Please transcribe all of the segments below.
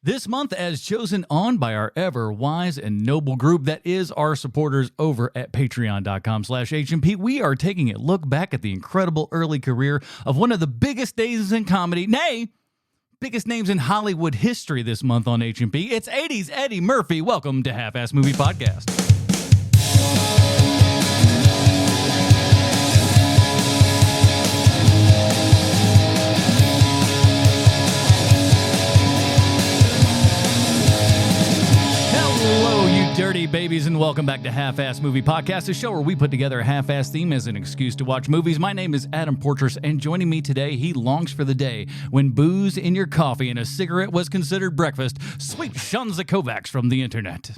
This month, as chosen on by our ever wise and noble group that is our supporters over at patreon.com/HMP, we are taking a look back at the incredible early career of one of the biggest names in comedy, nay, biggest names in Hollywood history this month on HMP. It's 80s Eddie Murphy. Welcome to Half-Ass Movie Podcast. Dirty babies, and welcome back to Half-Ass Movie Podcast, a show where we put together a half-ass theme as an excuse to watch movies. My name is Adam Portress, and joining me today, he longs for the day when booze in your coffee and a cigarette was considered breakfast. Sweet Shanza Kovacs from the internet.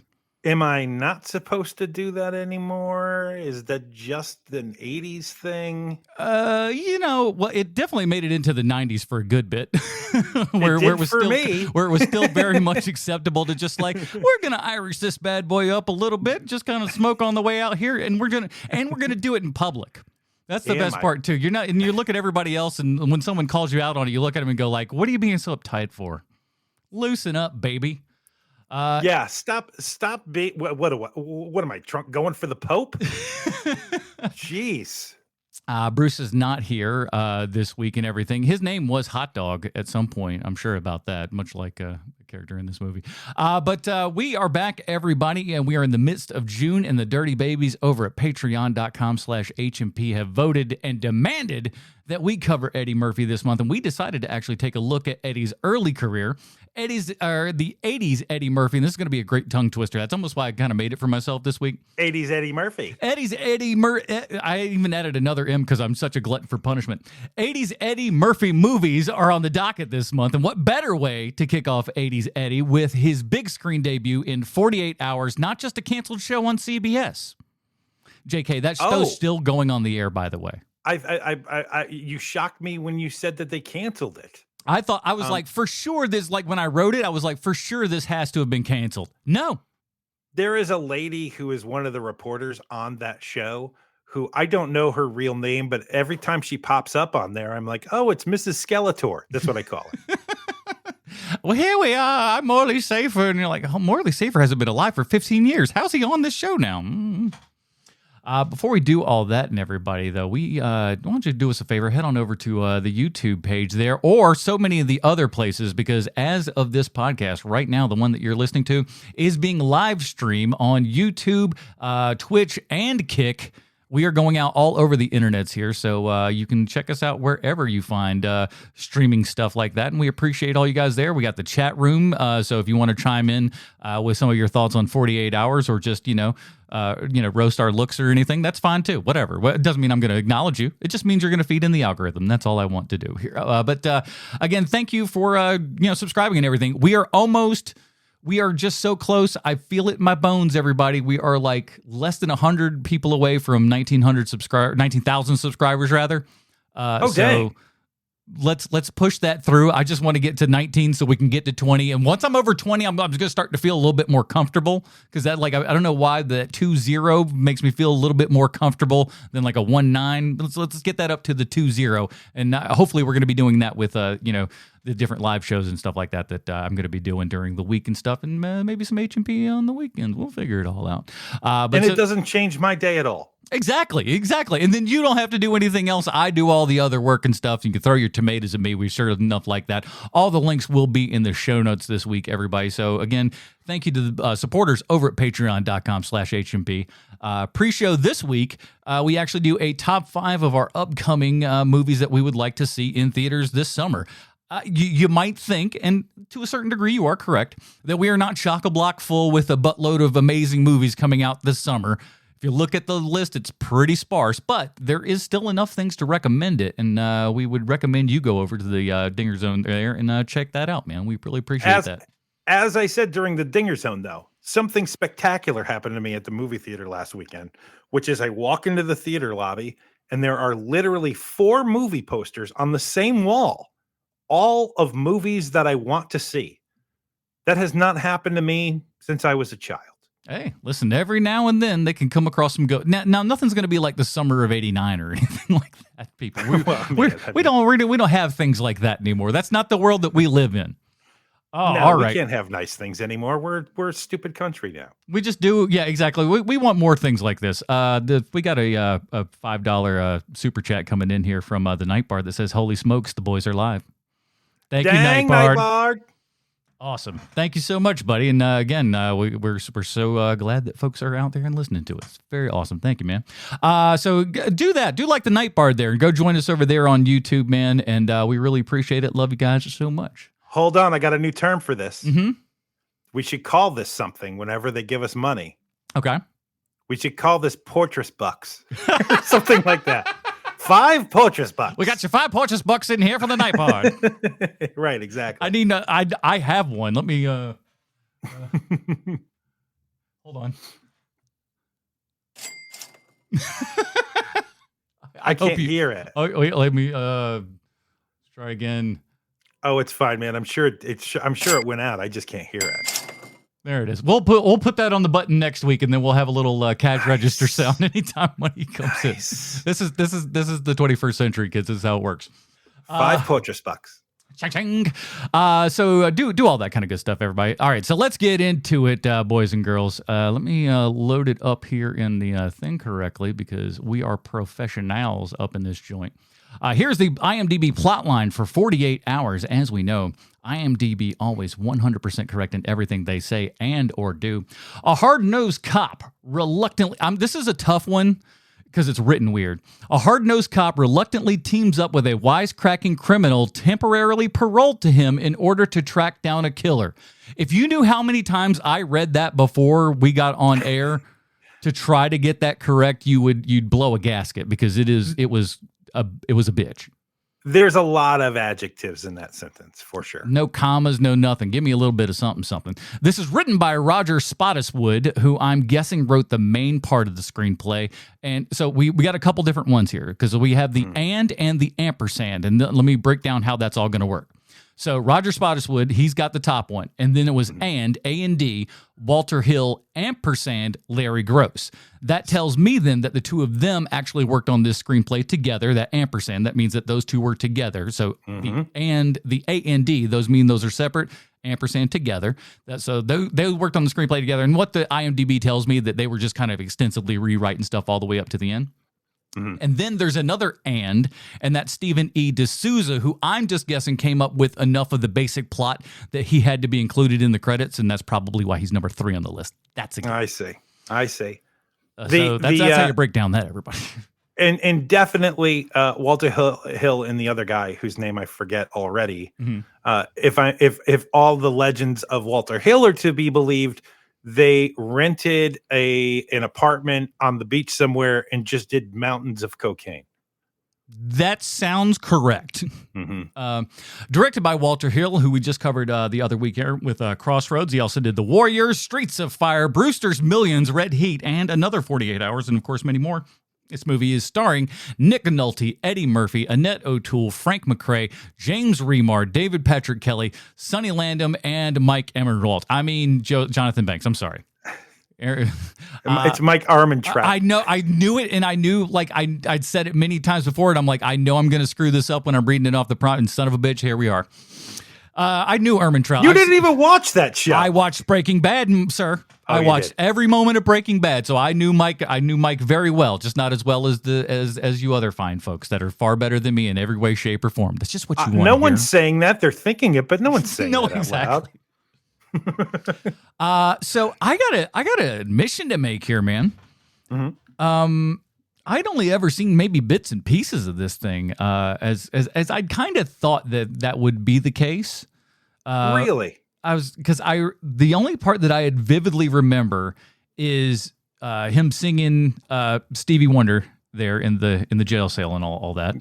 Am I not supposed to do that anymore? Is that just an 80s thing? Well, it definitely made it into the 90s for a good bit. where it was still very me. much acceptable to just like, we're going to Irish this bad boy up a little bit, just kind of smoke on the way out here, and we're going to do it in public. That's the best part too. You look at everybody else, and when someone calls you out on it, you look at them and go like, what are you being so uptight for? Loosen up, baby. Stop. What am I going for the Pope? Jeez. Bruce is not here this week and everything. His name was Hot Dog at some point. I'm sure about that, much like a character in this movie. But we are back, everybody, and we are in the midst of June, and the Dirty Babies over at patreon.com/HMP have voted and demanded that we cover Eddie Murphy this month, and we decided to actually take a look at Eddie's early career. The 80s Eddie Murphy, and this is going to be a great tongue twister. That's almost why I kind of made it for myself this week. 80s Eddie Murphy. I even added another M because I'm such a glutton for punishment. 80s Eddie Murphy movies are on the docket this month, and what better way to kick off 80s Eddie with his big screen debut in 48 Hours, not just a canceled show on CBS. JK, that show's still going on the air, by the way. You shocked me when you said that they canceled it. I thought, I was like, for sure this, like when I wrote it, I was like, for sure this has to have been canceled. No. There is a lady who is one of the reporters on that show who I don't know her real name, but every time she pops up on there, I'm like, oh, it's Mrs. Skeletor. That's what I call it. Well, here we are. I'm Morley Safer. And you're like, oh, Morley Safer hasn't been alive for 15 years. How's he on this show now? Before we do all that and everybody, though, we want you to do us a favor. Head on over to the YouTube page there, or so many of the other places, because as of this podcast right now, the one that you're listening to is being live streamed on YouTube, Twitch, and Kick. We are going out all over the internets here, so you can check us out wherever you find streaming stuff like that, and we appreciate all you guys there. We got the chat room, so if you want to chime in with some of your thoughts on 48 Hours, or just, roast our looks or anything, that's fine too. Whatever. It doesn't mean I'm going to acknowledge you. It just means you're going to feed in the algorithm. That's all I want to do here. But again, thank you for subscribing and everything. We are just so close. I feel it in my bones, everybody. We are like less than 100 people away from 19,000 subscribers, rather. Dang. Let's push that through. I just want to get to 19 so we can get to 20. And once I'm over 20, I'm just going to start to feel a little bit more comfortable, because that, like, I don't know why that 2-0 makes me feel a little bit more comfortable than like a 1-9. Let's get that up to the 2-0. And hopefully we're going to be doing that with, the different live shows and stuff like that I'm going to be doing during the week and stuff, and maybe some HMP on the weekends. We'll figure it all out. It doesn't change my day at all. Exactly. And then you don't have to do anything else. I do all the other work and stuff. You can throw your tomatoes at me. We sure enough like that. All the links will be in the show notes this week, everybody. So again, thank you to the supporters over at patreon.com/HMP. Pre-show this week, we actually do a top 5 of our upcoming movies that we would like to see in theaters this summer. You might think, and to a certain degree you are correct, that we are not chock-a-block full with a buttload of amazing movies coming out this summer. If you look at the list, it's pretty sparse, but there is still enough things to recommend it, and we would recommend you go over to the Dinger Zone there and check that out, man. We really appreciate that. As I said during the Dinger Zone, though, something spectacular happened to me at the movie theater last weekend, which is I walk into the theater lobby, and there are literally 4 movie posters on the same wall, all of movies that I want to see. That has not happened to me since I was a child. Hey, listen, every now and then they can come across some go. Now nothing's going to be like the summer of '89 or anything like that, people. We don't have things like that anymore. That's not the world that we live in. Oh, No, all we right. can't have nice things anymore. We're a stupid country now. We just do. Yeah, exactly. We want more things like this. We got a $5 super chat coming in here from the Night Bard that says, "Holy smokes, the boys are live." Thank you, Night Bard. Awesome. Thank you so much, buddy. And again, we're so glad that folks are out there and listening to us. Very awesome. Thank you, man. So do that. Do like the Night Bard there and go join us over there on YouTube, man. And we really appreciate it. Love you guys so much. Hold on. I got a new term for this. Mm-hmm. We should call this something whenever they give us money. Okay. We should call this Portress Bucks. Something like that. 5 Portress Bucks. We got your 5 Portress Bucks in here for the Night Bard. Right, exactly. I need. I have one. Let me. Hold on. I can't hear it. Oh, wait, let me try again. Oh, it's fine, man. I'm sure it went out. I just can't hear it. There it is. We'll put that on the button next week, and then we'll have a little cash register sound anytime money comes in. This is the 21st century, kids. This is how it works. 5 Portress Bucks. Ching. So do all that kind of good stuff, everybody. All right, so let's get into it, boys and girls. Let me load it up here in the thing correctly because we are professionals up in this joint. Here's the IMDb plotline for 48 hours. As we know, IMDb always 100% correct in everything they say and or do. A hard-nosed cop reluctantly... this is a tough one because it's written weird. A hard-nosed cop reluctantly teams up with a wisecracking criminal temporarily paroled to him in order to track down a killer. If you knew how many times I read that before we got on air to try to get that correct, you'd blow a gasket because it was a bitch. There's a lot of adjectives in that sentence, for sure. No commas, no nothing. Give me a little bit of something. This is written by Roger Spottiswoode, who I'm guessing wrote the main part of the screenplay. And so we got a couple different ones here because we have the and the ampersand. And let me break down how that's all going to work. So Roger Spottiswoode, he's got the top one. And then it was and, A&D, Walter Hill, ampersand, Larry Gross. That tells me then that the two of them actually worked on this screenplay together, that ampersand. That means that those two were together. So the A&D, those mean those are separate, ampersand together. So they worked on the screenplay together. And what the IMDb tells me that they were just kind of extensively rewriting stuff all the way up to the end. And then there's another and that's Stephen E. D'Souza, who I'm just guessing came up with enough of the basic plot that he had to be included in the credits, and that's probably why he's number 3 on the list. That's a I see. So that's how you break down that, everybody. And definitely Walter Hill and the other guy whose name I forget already. If all the legends of Walter Hill are to be believed, they rented an apartment on the beach somewhere and just did mountains of cocaine. That sounds correct. Directed by Walter Hill, who we just covered the other week here with Crossroads. He also did The Warriors, Streets of Fire, Brewster's Millions, Red Heat, and Another 48 Hours, and of course many more. This movie is starring Nick Nolte, Eddie Murphy, Annette O'Toole, Frank McRae, James Remar, David Patrick Kelly, Sonny Landham, and Mike Emerald. I mean, Jonathan Banks. I'm sorry. It's Mike Armentrout. I know. I knew it, and I knew, like, I'd said it many times before, and I'm like, I know I'm going to screw this up when I'm reading it off the prompt, and son of a bitch, here we are. I knew Ehrmantraut. You didn't even watch that show. I watched Breaking Bad, sir. I watched every moment of Breaking Bad, so I knew Mike. I knew Mike very well, just not as well as as you other fine folks that are far better than me in every way, shape, or form. That's just what you want. No one's saying that; they're thinking it, but no one's saying no, that exactly. out loud. So I got an admission to make here, man. I'd only ever seen maybe bits and pieces of this thing, as I'd kind of thought that would be the case. Really? The only part that I had vividly remember is him singing Stevie Wonder there in the jail cell and all that.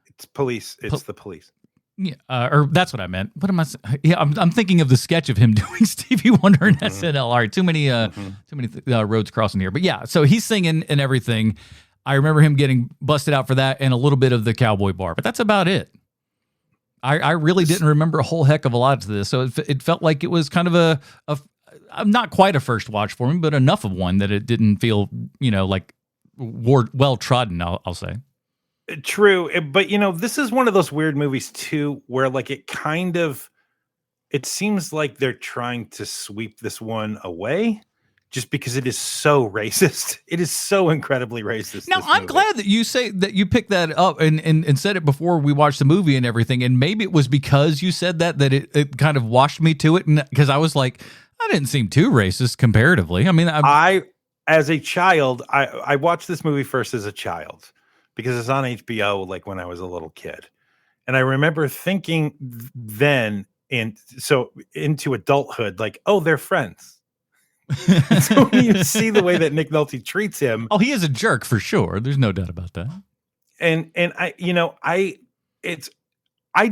It's police. It's the police. Yeah, or that's what I meant. What am I? Yeah, I'm thinking of the sketch of him doing Stevie Wonder in SNL. All right, too many roads crossing here. But yeah, so he's singing and everything. I remember him getting busted out for that and a little bit of the cowboy bar, but that's about it. I really didn't remember a whole heck of a lot of this, so it felt like it was kind of a not quite a first watch for me, but enough of one that it didn't feel like well trodden. I'll say. True, but this is one of those weird movies too, where like it kind of it seems like they're trying to sweep this one away just because it is so racist. It is so incredibly racist. Now, I'm glad that you say that you picked that up and said it before we watched the movie and everything. And maybe it was because you said that it kind of washed me to it. And because I was like, I didn't seem too racist comparatively. I mean, as a child, I watched this movie first as a child because it's on HBO, like when I was a little kid. And I remember thinking then, and so into adulthood, like, oh, they're friends. So when you see the way that Nick Nolte treats him, oh, he is a jerk for sure. There's no doubt about that. And I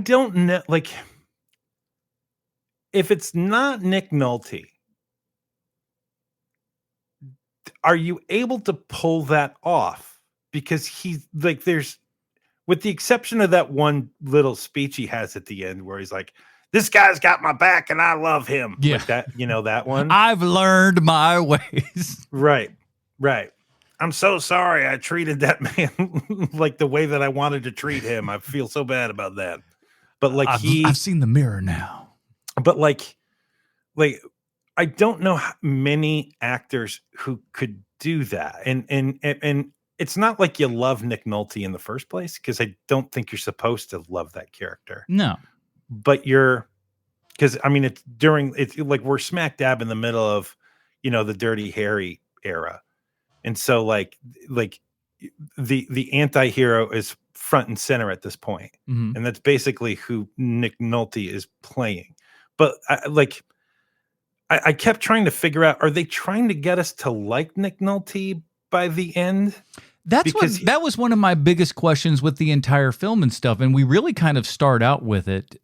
don't know, like, if it's not Nick Nolte, are you able to pull that off? Because he's like, there's, with the exception of that one little speech he has at the end where he's like, this guy's got my back and I love him. Yeah. Like that, that one. I've learned my ways. Right. I'm so sorry I treated that man like the way that I wanted to treat him. I feel so bad about that. But like I've seen the mirror now. But like I don't know how many actors who could do that. And it's not like you love Nick Nolte in the first place, because I don't think you're supposed to love that character. No. But because I mean, it's like we're smack dab in the middle of, the Dirty Harry era. And so like the anti-hero is front and center at this point. Mm-hmm. And that's basically who Nick Nolte is playing. But I kept trying to figure out, are they trying to get us to like Nick Nolte by the end? That was one of my biggest questions with the entire film and stuff. And we really kind of start out with it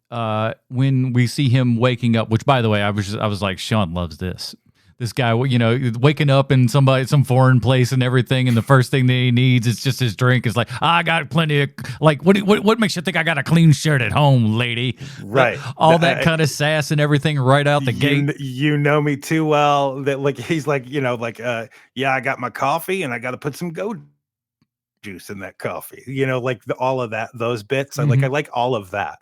when we see him waking up, which, by the way, I was like, Sean loves this. This guy, waking up in some foreign place and everything, and the first thing that he needs is just his drink. Is like, I got plenty of, like, what makes you think I got a clean shirt at home, lady? Right, all that kind of sass and everything right out the gate. You know me too well that like he's like, yeah, I got my coffee and I got to put some goat juice in that coffee. Like all of that, those bits. Mm-hmm. I like all of that,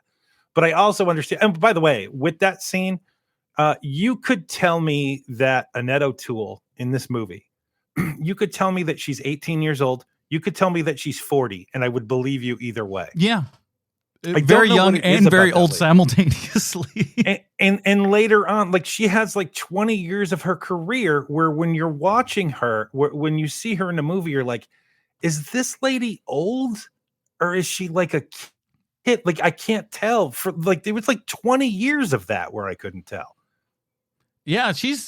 but I also understand. And by the way, with that scene. You could tell me that Annette O'Toole in this movie, you could tell me that she's 18 years old. You could tell me that she's 40, and I would believe you either way. Yeah. Very young and very old simultaneously. and later on, like she has like 20 years of her career where when you're watching her, when you see her in a movie, you're like, is this lady old or is she like a kid? Like, I can't tell. For like, there was like 20 years of that where I couldn't tell. Yeah, she's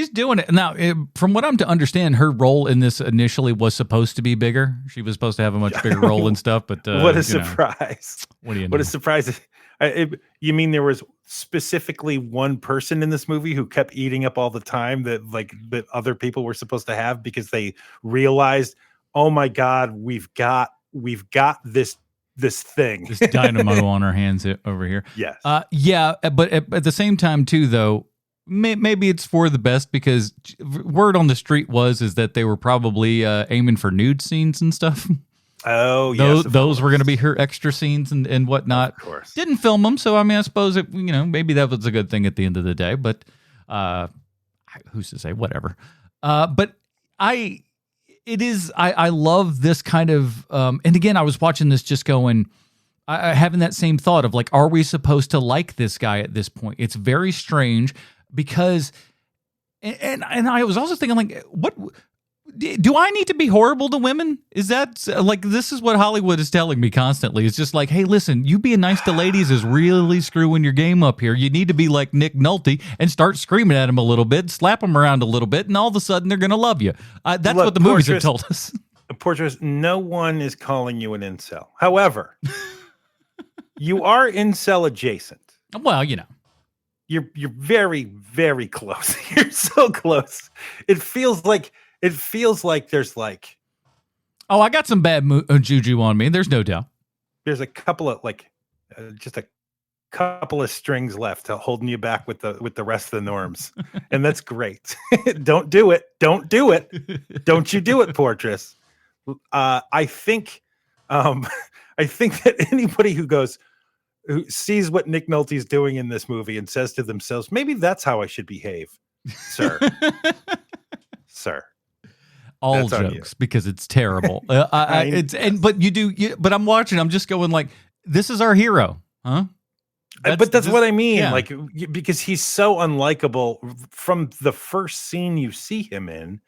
doing it now. From what I'm to understand, her role in this initially was supposed to be bigger. She was supposed to have a much bigger role and stuff. But what a surprise! What do you know? What a surprise! You mean there was specifically one person in this movie who kept eating up all the time that other people were supposed to have because they realized, oh my God, we've got this thing, this dynamo on our hands over here. Yes. Yeah, but at the same time too, though. Maybe it's for the best because word on the street is that they were probably aiming for nude scenes and stuff. Oh, yes. Those were going to be her extra scenes and whatnot. Of course. Didn't film them. So, I mean, I suppose maybe that was a good thing at the end of the day, but who's to say, whatever. But I love this kind of, and again, I was watching this just going, having that same thought of like, are we supposed to like this guy at this point? It's very strange. Because, and I was also thinking, like, what do I need to be horrible to women? Is that like, this is what Hollywood is telling me constantly. It's just like, hey, listen, you being nice to ladies is really screwing your game up here. You need to be like Nick Nolte and start screaming at him a little bit, slap him around a little bit, and all of a sudden they're going to love you. That's what the movies have told us. Portrait, no one is calling you an incel. However, you are incel adjacent. Well, You're very, very close. You're so close. It feels like there's like, oh, I got some bad juju on me. There's no doubt. There's a couple of just a couple of strings left holding you back with the rest of the norms, and that's great. Don't do it. Don't do it. Don't you do it, Portress. I think that anybody who goes, who sees what Nick Nolte's doing in this movie and says to themselves, maybe that's how I should behave, sir. Sir. All That's on you. jokes because it's terrible. But I'm watching. I'm just going like, this is our hero, huh? That's what I mean. Yeah. Like, because he's so unlikable from the first scene you see him in,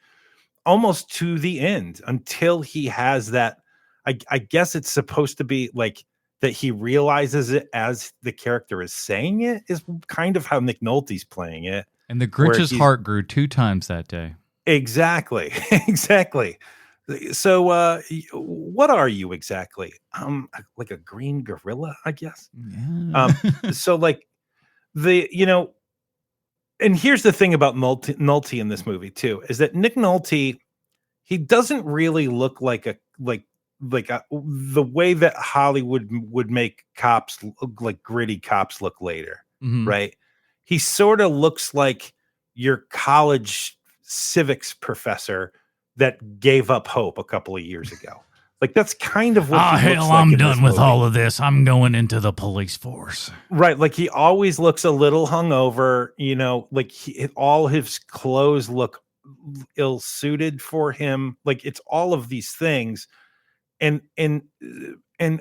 almost to the end, until he has that. I guess it's supposed to be like that he realizes it as the character is saying it, is kind of how Nick Nolte's playing it. And the Grinch's heart grew 2 times that day. Exactly. Exactly. So what are you exactly? Like a green gorilla, I guess. Yeah. So like and here's the thing about Nolte in this movie too, is that Nick Nolte, he doesn't really look like the way that Hollywood would make cops look, like gritty cops look later, right? He sort of looks like your college civics professor that gave up hope a couple of years ago. Like, that's kind of what he looks like. I'm done with all of this. I'm going into the police force. Right. Like, he always looks a little hungover, like all his clothes look ill-suited for him. Like, it's all of these things. And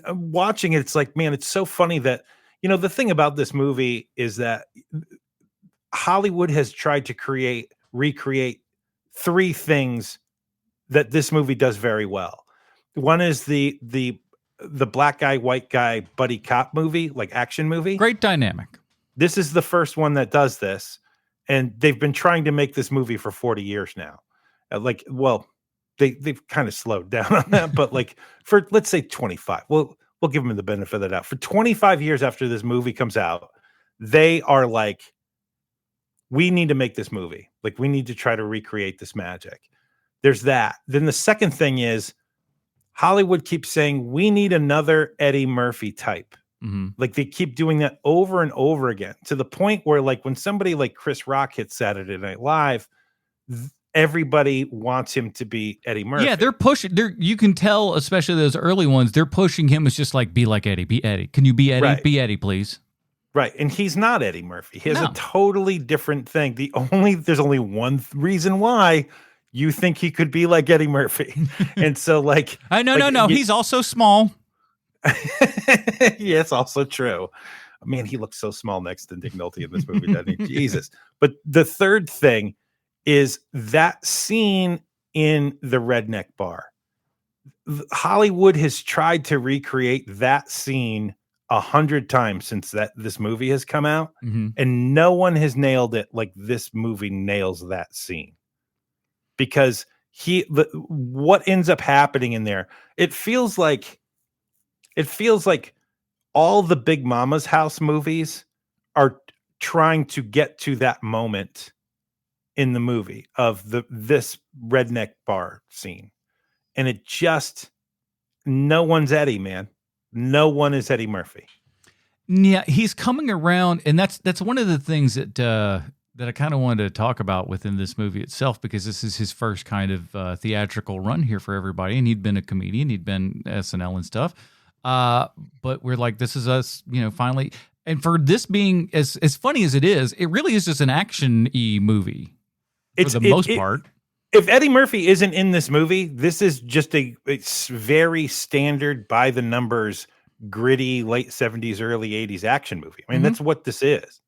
watching it, it's like, man, it's so funny that, the thing about this movie is that Hollywood has tried to recreate 3 things that this movie does very well. One is the black guy, white guy buddy cop movie, like action movie. Great dynamic. This is the first one that does this, and they've been trying to make this movie for 40 years now. They've kind of slowed down on that, but like for, let's say 25, we'll give them the benefit of the doubt. For 25 years after this movie comes out, they are like, we need to make this movie. Like, we need to try to recreate this magic. There's that. Then the second thing is Hollywood keeps saying, we need another Eddie Murphy type. Like, they keep doing that over and over again, to the point where, like, when somebody like Chris Rock hits Saturday Night Live, everybody wants him to be Eddie Murphy. Yeah, they're pushing. You can tell, especially those early ones, they're pushing him as just like, be like Eddie, be Eddie. Can you be Eddie? Right. Be Eddie, please. Right. And he's not Eddie Murphy. He has a totally different thing. There's only one reason why you think he could be like Eddie Murphy. And so like, no. He's also small. Yeah, it's also true. Man, he looks so small next to Nick Nolte in this movie, doesn't he? Jesus. But the third thing is that scene in the redneck bar. Hollywood has tried to recreate that scene 100 times since this movie has come out, and no one has nailed it like this movie nails that scene. Because what ends up happening in there, it feels like all the Big Mama's House movies are trying to get to that moment in the movie of this redneck bar scene, and it just, no one's Eddie, man. No one is Eddie Murphy. Yeah, he's coming around, and that's one of the things that I kind of wanted to talk about within this movie itself, because this is his first kind of theatrical run here for everybody, and he'd been a comedian, he'd been SNL and stuff. But we're like, this is us, finally. And for this being as funny as it really is just an action-y movie for the most part. If Eddie Murphy isn't in this movie, this is just it's very standard, by the numbers, gritty late 70s, early 80s action movie. I mean, that's what this is.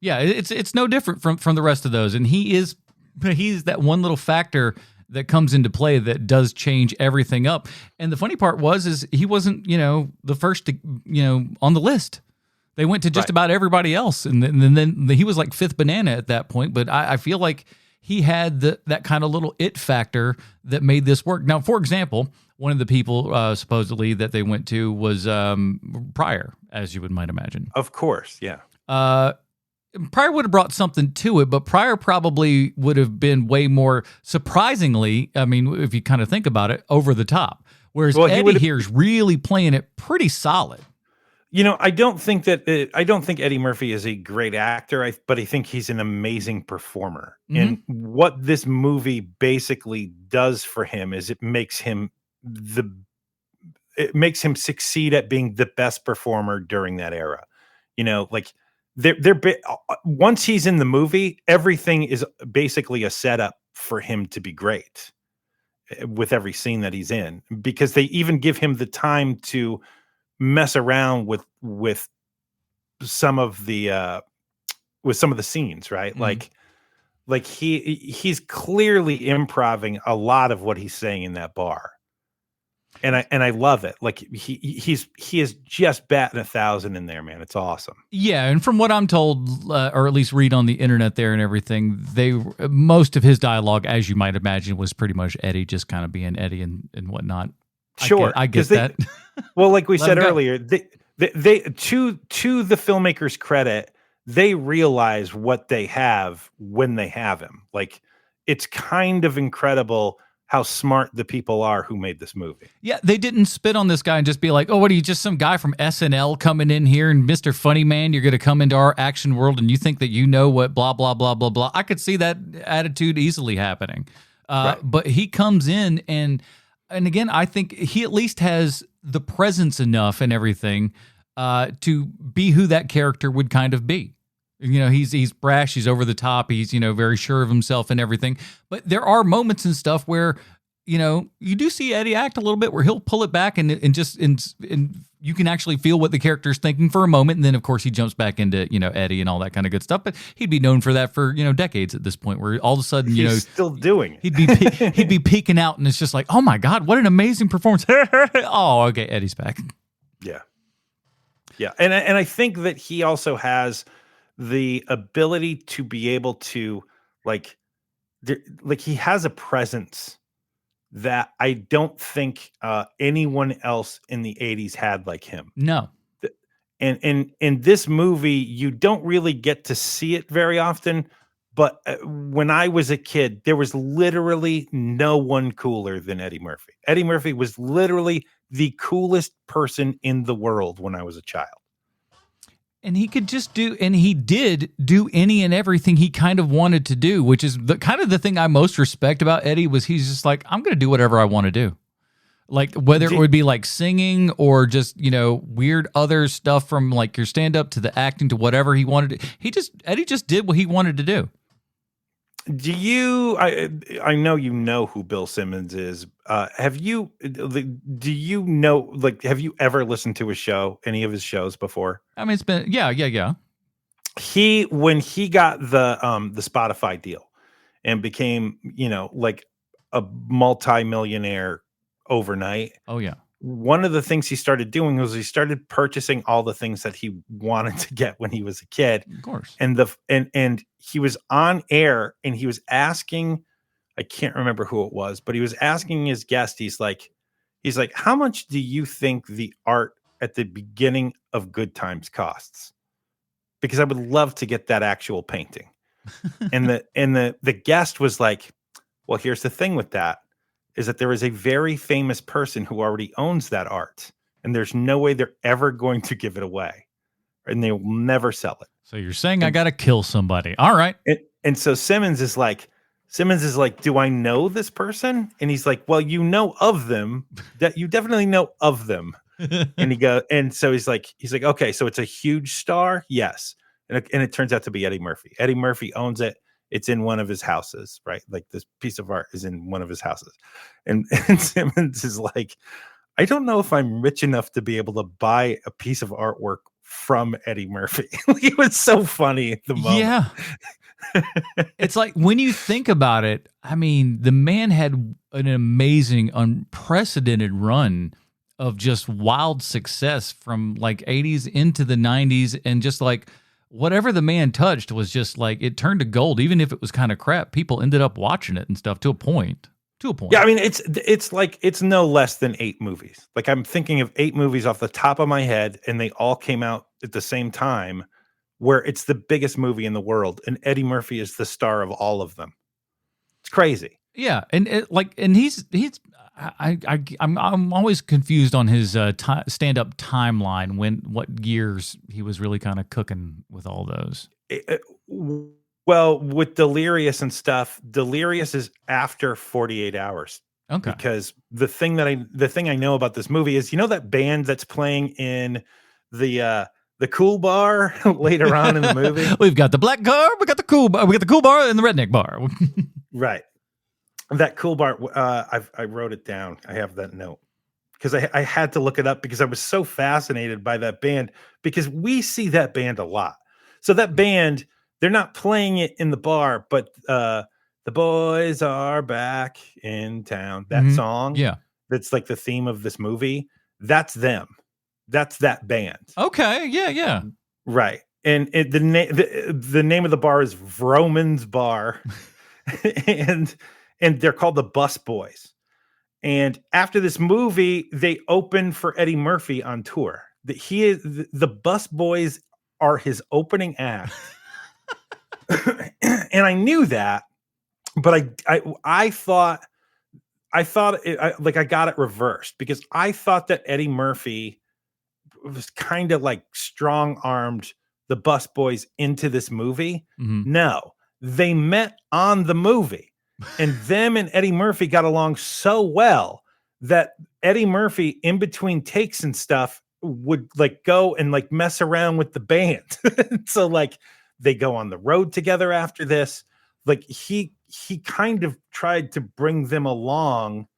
Yeah, it's no different from the rest of those. And he's that one little factor that comes into play that does change everything up. And the funny part is he wasn't, the first to, on the list. They went to just about everybody else. And then he was like fifth banana at that point. But I feel like he had that kind of little it factor that made this work. Now, for example, one of the people supposedly that they went to was Pryor, as you might imagine. Of course, yeah. Pryor would have brought something to it, but Pryor probably would have been way more, surprisingly, I mean, if you kind of think about it, over the top. Whereas Eddie here is really playing it pretty solid. I don't think Eddie Murphy is a great actor, but I think he's an amazing performer. And what this movie basically does for him is it makes him it makes him succeed at being the best performer during that era. You know, like once he's in the movie, everything is basically a setup for him to be great with every scene that he's in, because they even give him the time to mess around with some of the scenes, right? Mhm. Like he's clearly improving a lot of what he's saying in that bar. And I love it. Like he is just batting 1,000 in there, man. It's awesome. Yeah, and from what I'm told, or at least read on the internet there and everything, most of his dialogue, as you might imagine, was pretty much Eddie just kind of being Eddie and whatnot. Sure, I get that. Well, like we Let said him go. earlier, they to the filmmaker's credit, they realize what they have when they have him. Like, it's kind of incredible how smart the people are who made this movie. Yeah, they didn't spit on this guy and just be like, "Oh, what are you, just some guy from SNL coming in here and Mr. Funny Man? You're going to come into our action world and you think that you know what blah blah blah blah blah." I could see that attitude easily happening, Right. but he comes in and again, I think he at least has the presence enough and everything to be who that character would kind of be. You know, he's brash, he's over the top, he's, you know, very sure of himself and everything. But there are moments and stuff where, you know, you do see Eddie act a little bit where he'll pull it back and you can actually feel what the character's thinking for a moment. And then, of course, he jumps back into, you know, Eddie and all that kind of good stuff. But he'd be known for that for, you know, decades at this point, where all of a sudden, you know, still doing it. he'd be peeking out and it's just like, oh my God, what an amazing performance. Oh, okay, Eddie's back. Yeah. Yeah. And I think that he also has the ability to be able to like he has a presence that I don't think anyone else in the 80s had like him. No. And in this movie, you don't really get to see it very often. But when I was a kid, there was literally no one cooler than Eddie Murphy. Eddie Murphy was literally the coolest person in the world when I was a child. And he could just do, and he did do any and everything he kind of wanted to do, which is the kind of the thing I most respect about Eddie. Was he's just like, I'm going to do whatever I want to do. Like, whether it would be like singing or just, you know, weird other stuff, from like your stand up to the acting to whatever he wanted to, Eddie just did what he wanted to do. Do you? I know you know who Bill Simmons is. Have you? Do you know? Like, have you ever listened to his show? Any of his shows before? I mean, it's been yeah. When he got the Spotify deal and became, you know, like a multi-millionaire overnight. Oh yeah. One of the things he started doing was he started purchasing all the things that he wanted to get when he was a kid. Of course. And and he was on air and he was asking, I can't remember who it was, but he was asking his guest, he's like, how much do you think the art at the beginning of Good Times costs? Because I would love to get that actual painting. and the guest was like, well, here's the thing with that, is that there is a very famous person who already owns that art, and there's no way they're ever going to give it away, and they will never sell it. So you're saying I got to kill somebody. All right. And so Simmons is like, do I know this person? And he's like, well, you know of them, that you definitely know of them. And so he's like, okay, so it's a huge star. Yes. And it turns out to be Eddie Murphy. Eddie Murphy owns it. It's in one of his houses, right? Like, this piece of art is in one of his houses. And Simmons is like, I don't know if I'm rich enough to be able to buy a piece of artwork from Eddie Murphy. It was so funny at the moment. Yeah. It's like, when you think about it, I mean, the man had an amazing, unprecedented run of just wild success from like 80s into the 90s, and just like whatever the man touched was just like, it turned to gold. Even if it was kind of crap, people ended up watching it and stuff to a point. Yeah, I mean, it's like, it's no less than 8 movies. Like, I'm thinking of 8 movies off the top of my head, and they all came out at the same time, where it's the biggest movie in the world, and Eddie Murphy is the star of all of them. It's crazy. Yeah, and I'm always confused on his stand-up timeline, what years he was really kind of cooking with all those. Well, with Delirious and stuff, Delirious is after 48 Hours. Okay. Because the thing I know about this movie is, that band that's playing in the cool bar later on in the movie. We've got the black car, we got the cool bar, and the redneck bar. Right. That cool bar. I wrote it down. I have that note because I had to look it up because I was so fascinated by that band, because we see that band a lot. So that band, they're not playing it in the bar, but the boys are back in town. That song. Yeah. That's like the theme of this movie. That's them. That's that band. Okay. Yeah. Yeah. Right. And the name of the bar is Vroman's Bar. and they're called the Bus Boys. And after this movie, they opened for Eddie Murphy on tour. The Bus Boys are his opening act. And I knew that, but I thought I got it reversed, because I thought that Eddie Murphy was kind of like strong-armed the Bus Boys into this movie. No, they met on the movie, and them and Eddie Murphy got along so well that Eddie Murphy, in between takes and stuff, would like go and like mess around with the band. So like they go on the road together after this. Like he kind of tried to bring them along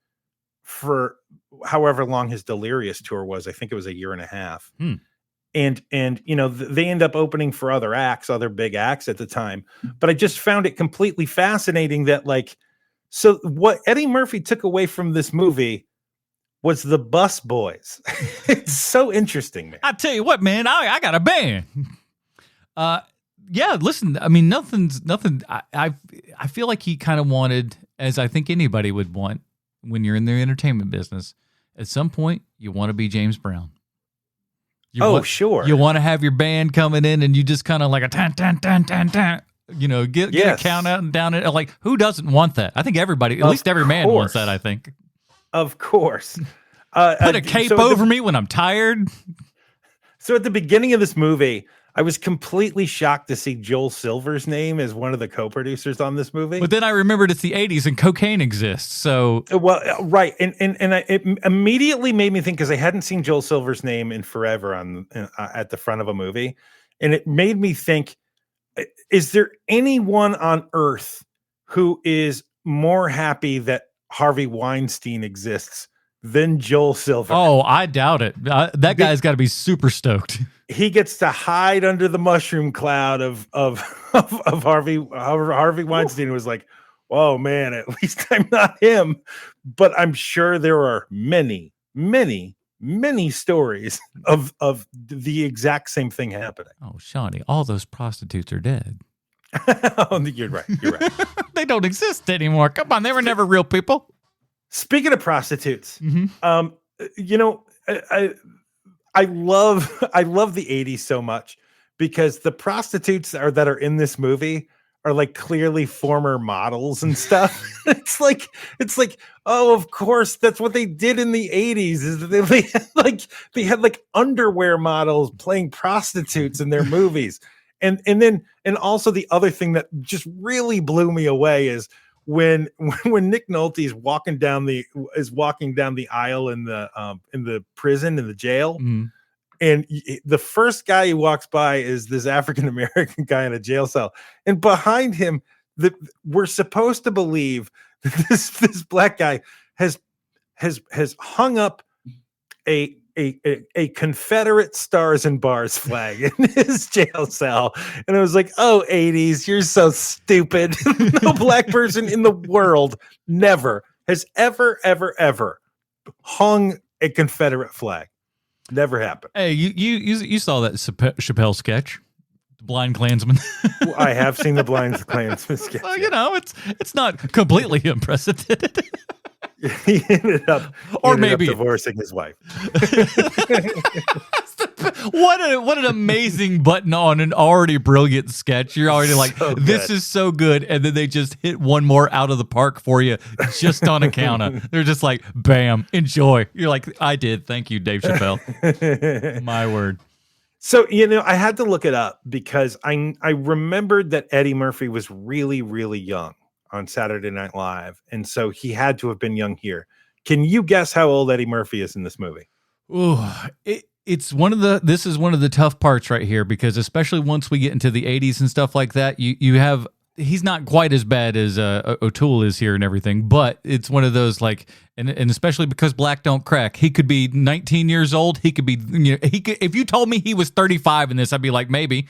for however long his Delirious tour was. I think it was a year and a half. And they end up opening for other big acts at the time. But I just found it completely fascinating that, like, so what Eddie Murphy took away from this movie was the Bus Boys. It's so interesting, man. I tell you what, man, I got a band. Yeah, listen, I mean, nothing. I feel like he kind of wanted, as I think anybody would want when you're in the entertainment business, at some point you want to be James Brown. Sure. You want to have your band coming in and you just kind of like a tan, tan, tan, tan, tan, get a count out and down it. Like, who doesn't want that? I think everybody, at least every man wants that, I think. Of course. Put a cape over me when I'm tired. So at the beginning of this movie, I was completely shocked to see Joel Silver's name as one of the co-producers on this movie. But then I remembered it's the 80s and cocaine exists. So, well, right. And it immediately made me think, because I hadn't seen Joel Silver's name in forever at the front of a movie. And it made me think, is there anyone on earth who is more happy that Harvey Weinstein exists than Joel Silver? Oh, I doubt it. That guy's got to be super stoked. He gets to hide under the mushroom cloud of Harvey Weinstein. It was like, oh man, at least I'm not him. But I'm sure there are many, many, many stories of the exact same thing happening. Oh, Shawnee, all those prostitutes are dead. You're right. They don't exist anymore. Come on, they were never real people. Speaking of prostitutes, I love the 80s so much, because the prostitutes that are in this movie are like clearly former models and stuff. It's like, oh, of course, that's what they did in the 80s. Is they had like underwear models playing prostitutes in their movies. And also the other thing that just really blew me away is when Nick Nolte is walking down the aisle in the prison, in the jail, and the first guy he walks by is this African American guy in a jail cell, and behind him, we're supposed to believe that this black guy has hung up a Confederate Stars and Bars flag in his jail cell. And I was like, oh, 80s, you're so stupid. No black person in the world never has ever hung a Confederate flag. Never happened. Hey, you saw that Chappelle sketch, The Blind Klansman. I have seen The Blind Klansman sketch. Well, it's not completely unprecedented. He ended up divorcing his wife. What an amazing button on an already brilliant sketch. You're already like, this is so good, and then they just hit one more out of the park for you just on account of. They're just like, bam, enjoy. You're like, I did. Thank you, Dave Chappelle. My word. So, I had to look it up because I remembered that Eddie Murphy was really, really young on Saturday Night Live, and so he had to have been young here. Can you guess how old Eddie Murphy is in this movie? Ooh, this is one of the tough parts right here, because especially once we get into the 80s and stuff like that, you have, he's not quite as bad as O'Toole is here and everything, but it's one of those like, and especially because black don't crack, he could be 19 years old. He could be, if you told me he was 35 in this, I'd be like, maybe.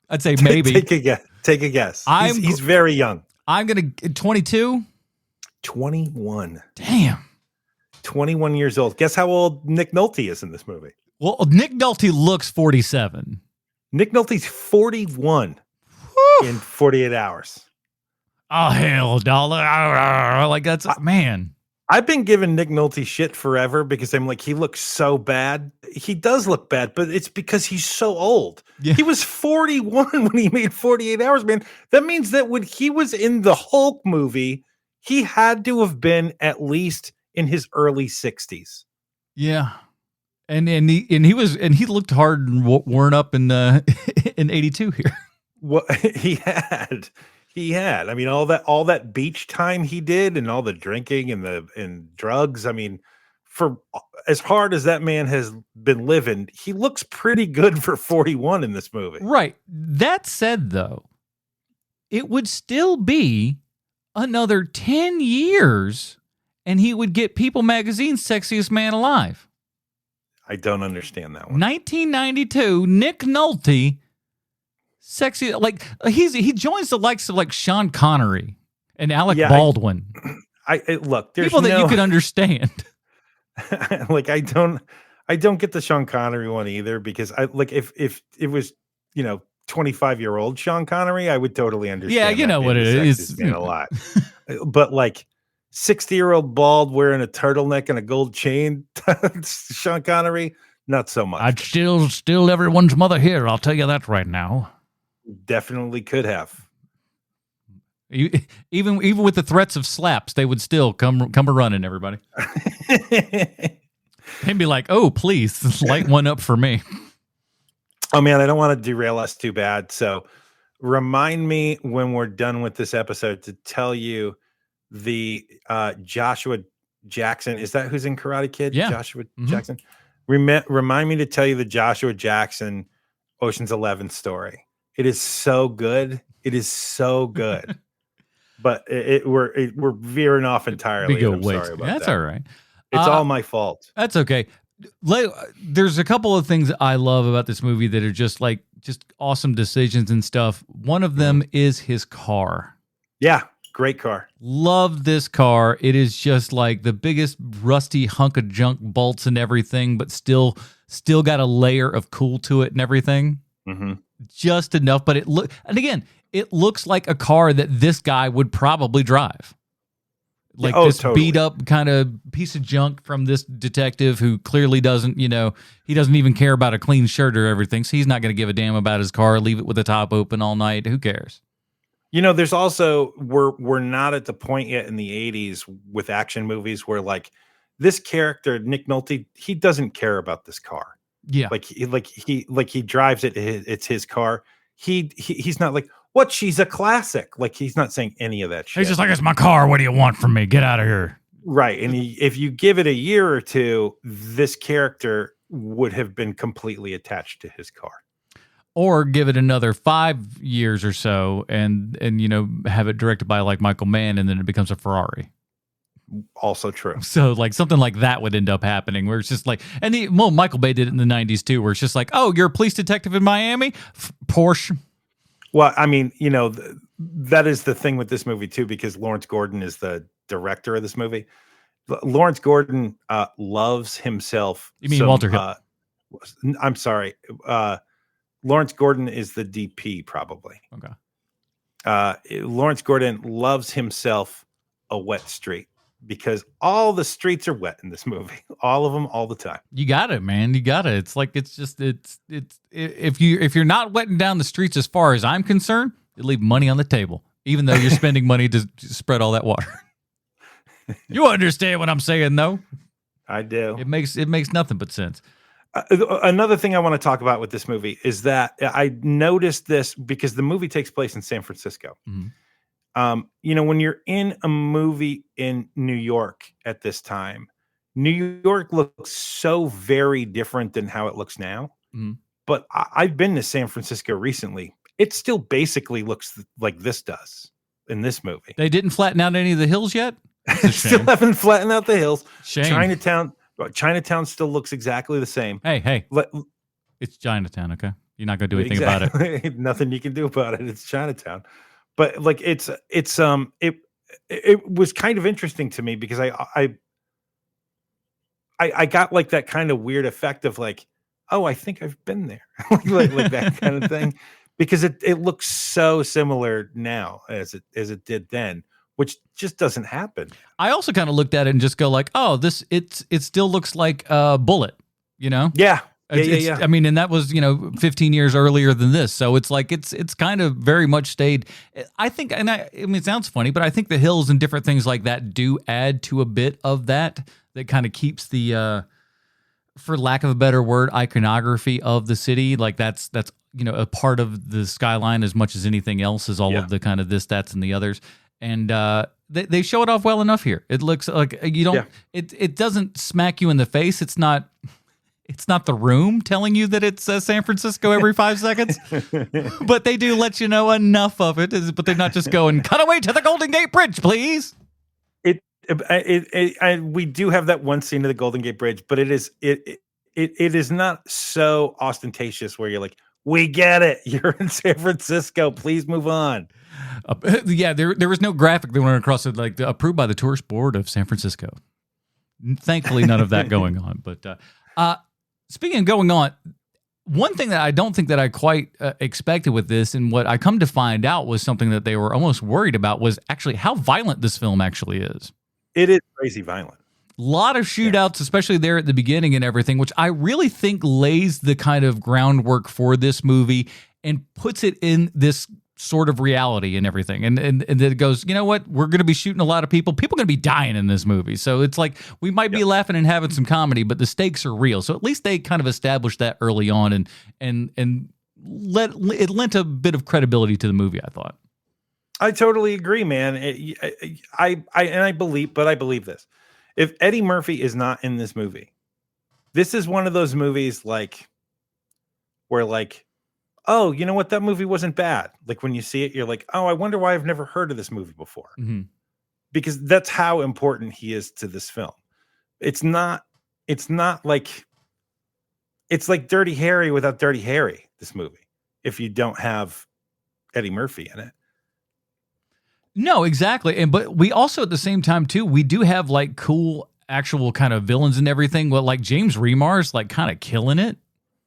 I'd say maybe. Take a guess. He's very young. I'm going to 22. 21. Damn. 21 years old. Guess how old Nick Nolte is in this movie? Well, Nick Nolte looks 47. Nick Nolte's 41 in 48 hours. Oh, hell, dollar. Like, that's, man. I've been giving Nick Nolte shit forever because I'm like, he looks so bad. He does look bad, but it's because he's so old. Yeah. He was 41 when he made 48 Hours, man. That means that when he was in the Hulk movie, he had to have been at least in his early 60s. Yeah. And he looked hard and worn up in 82 here. Well, he had. I mean, all that beach time he did, and all the drinking and drugs. I mean, for as hard as that man has been living, he looks pretty good for 41 in this movie. Right. That said, though, it would still be another 10 years, and he would get People Magazine's Sexiest Man Alive. I don't understand that one. 1992, Nick Nolte. Sexy, like he joins the likes of like Sean Connery and Alec Baldwin. Look, there's people that you could understand. Like I don't get the Sean Connery one either, because I like if it was 25-year-old Sean Connery, I would totally understand. Yeah, you know what it is. A lot, but like 60-year-old bald wearing a turtleneck and a gold chain, Sean Connery, not so much. I'd still everyone's mother here. I'll tell you that right now. Definitely could have. Even with the threats of slaps, they would still come a running. Everybody, they'd be like, "Oh, please, light one up for me." Oh man, I don't want to derail us too bad. So, remind me when we're done with this episode to tell you the Joshua Jackson. Is that who's in Karate Kid? Yeah, Joshua Jackson. Remind me to tell you the Joshua Jackson Ocean's 11 story. It is so good. It is so good. But we're veering off entirely. I'm sorry about That's that. All right. It's all my fault. That's okay. There's a couple of things I love about this movie that are just awesome decisions and stuff. One of them is his car. Yeah, great car. Love this car. It is just like the biggest rusty hunk of junk, bolts and everything, but still got a layer of cool to it and everything. Mm-hmm. Just enough, but it looks like a car that this guy would probably drive. Like totally. Beat up kind of piece of junk from this detective who clearly doesn't, he doesn't even care about a clean shirt or everything. So he's not going to give a damn about his car, leave it with the top open all night. Who cares? There's also, we're not at the point yet in the 80s with action movies where like this character, Nick Nolte, he doesn't care about this car. Yeah, he drives it. It's his car. He's not like, what? She's a classic. Like he's not saying any of that shit. He's just like, it's my car. What do you want from me? Get out of here. Right. And if you give it a year or two, this character would have been completely attached to his car. Or give it another 5 years or so, and have it directed by like Michael Mann, and then it becomes a Ferrari. Also true. So like something like that would end up happening, where it's just like, Michael Bay did it in the 90s too, where it's just like, oh, you're a police detective in Miami, Porsche. Well, I mean, that is the thing with this movie too, because Lawrence Gordon is the director of this movie. Lawrence Gordon loves himself. You mean Walter Hill? I'm sorry. Lawrence Gordon is the DP probably. Okay. Lawrence Gordon loves himself a wet street, because all the streets are wet in this movie, all of them, all the time. You got it, man. You got it. It's like, it's if you're not wetting down the streets, as far as I'm concerned, you leave money on the table, even though you're spending money to spread all that water. You understand what I'm saying, though? I do. It makes nothing but sense. Another thing I want to talk about with this movie is that I noticed this because the movie takes place in San Francisco. Mm-hmm. When you're in a movie in New York at this time, New York looks so very different than how it looks now. Mhm. But I've been to San Francisco recently. It still basically looks like this does in this movie. They didn't flatten out any of the hills yet? That's a Still shame. haven't flattened out the hills. Shame. Chinatown still looks exactly the same. Hey. It's Chinatown, okay? You're not going to do anything about it. Nothing you can do about it. It's Chinatown. But like it was kind of interesting to me because I got like that kind of weird effect of like, oh, I think I've been there. like that kind of thing. Because it looks so similar now as it did then, which just doesn't happen. I also kind of looked at it and just go like, oh, it still looks like Bullet, you know? Yeah. Yeah. I mean, and that was 15 years earlier than this, so it's like it's kind of very much stayed. I think, and I mean, it sounds funny, but I think the hills and different things like that do add to a bit of that kind of keeps the, for lack of a better word, iconography of the city. Like that's a part of the skyline as much as anything else is all of the kind of this, that's, and the others, and they show it off well enough here. It looks like you don't. Yeah. It doesn't smack you in the face. It's not The Room telling you that it's San Francisco every 5 seconds, but they do let you know enough of it. But they're not just going, cut away to the Golden Gate Bridge, please. We do have that one scene of the Golden Gate Bridge, but it is not so ostentatious where you're like, we get it. You're in San Francisco. Please move on. There was no graphic that went across it like approved by the Tourist Board of San Francisco. Thankfully, none of that going on. But speaking of going on, one thing that I don't think that I quite expected with this, and what I come to find out was something that they were almost worried about, was actually how violent this film actually is. It is crazy violent. A lot of shootouts, especially there at the beginning and everything, which I really think lays the kind of groundwork for this movie and puts it in this sort of reality and everything. And then it goes, you know what? We're going to be shooting a lot of people. People are going to be dying in this movie. So it's like we might be laughing and having some comedy, but the stakes are real. So at least they kind of established that early on and lent a bit of credibility to the movie, I thought. I totally agree, man. I believe this. If Eddie Murphy is not in this movie, this is one of those movies like where like, oh, you know what? That movie wasn't bad. Like when you see it, you're like, oh, I wonder why I've never heard of this movie before. Mm-hmm. Because that's how important he is to this film. It's not like, it's like Dirty Harry without Dirty Harry, this movie, if you don't have Eddie Murphy in it. No, exactly. But we also, at the same time, too, we do have like cool actual kind of villains and everything. Well, like James Remar's like kind of killing it.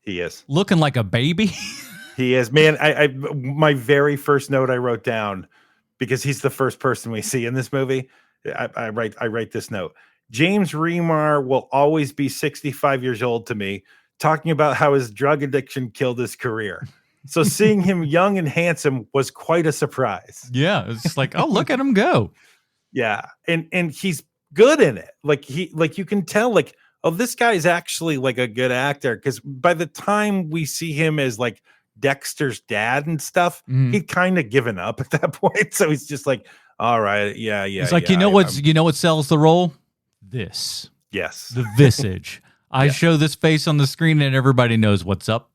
He is. Looking like a baby. He is. Man, I my very first note I wrote down, because he's the first person we see in this movie. I write this note. James Remar will always be 65 years old to me, talking about how his drug addiction killed his career. So seeing him young and handsome was quite a surprise. Yeah, it's like, oh, look at him go. Yeah, and he's good in it. Like you can tell, like, oh, this guy's actually like a good actor. Because by the time we see him as like Dexter's dad and stuff, he'd kind of given up at that point. So he's just like, all right, yeah. He's like, you know what sells the role? This. Yes. The visage. I show this face on the screen and everybody knows what's up.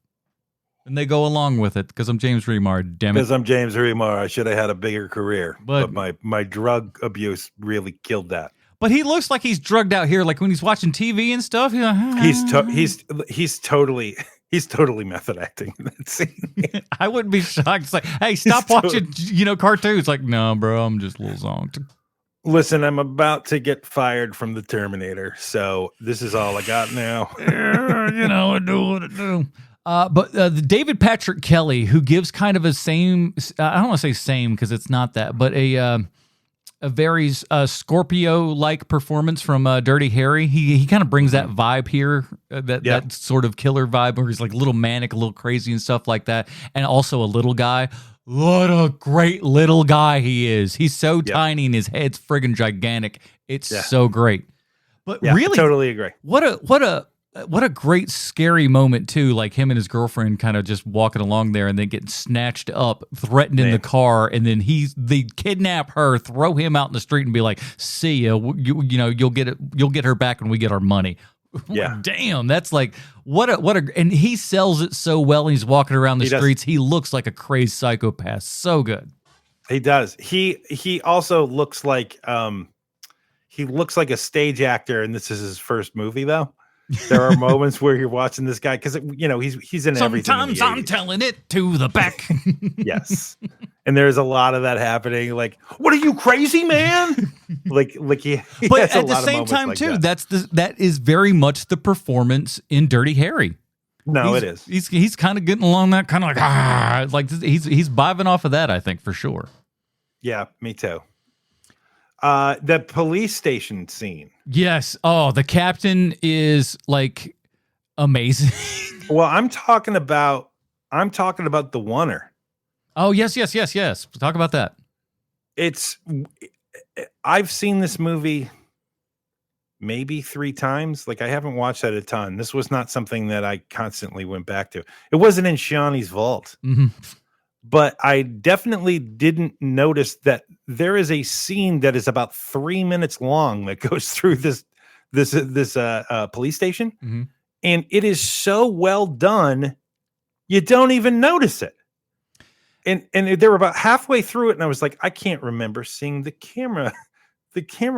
And they go along with it because I'm James Remar, damn it. Because I'm James Remar. I should have had a bigger career. But my drug abuse really killed that. But he looks like he's drugged out here, like when he's watching TV and stuff. He's totally method acting in that scene. I wouldn't be shocked. It's like, hey, stop watching cartoons. Like, no, bro, I'm just a little zonked. Listen, I'm about to get fired from the Terminator, so this is all I got now. I do what I do. But the David Patrick Kelly, who gives kind of a same, I don't want to say same because it's not that, but a very Scorpio-like performance from Dirty Harry. He kind of brings that vibe here, that sort of killer vibe where he's like a little manic, a little crazy and stuff like that. And also a little guy. What a great little guy he is. He's so tiny and his head's friggin' gigantic. It's so great. But really, totally agree. What a what a great scary moment too, like him and his girlfriend kind of just walking along there and then getting snatched up, threatened in the car, and then they kidnap her, throw him out in the street and be like, see ya, you'll get her back when we get our money. Yeah. Damn, that's like what a and he sells it so well, and he's walking around the streets. He looks like a crazed psychopath. So good. He does. He also looks like a stage actor, and this is his first movie though. There are moments where you're watching this guy because he's in everything. Sometimes I'm telling it to the back. Yes, and there's a lot of that happening. Like, what are you crazy, man? like he. But at the same time, too, that is very much the performance in Dirty Harry. No, it is. He's kind of getting along that kind of like he's vibing off of that. I think for sure. Yeah, me too. The police station scene. Yes. Oh, the captain is like amazing. Well, I'm talking about the oneer. Oh, yes. Talk about that. I've seen this movie maybe 3 times. Like, I haven't watched that a ton. This was not something that I constantly went back to. It wasn't in Shawnee's vault. Mm-hmm. But I definitely didn't notice that there is a scene that is about 3 minutes long that goes through this police station, mm-hmm. and it is so well done, you don't even notice it. And they were about halfway through it, and I was like, I can't remember seeing the camera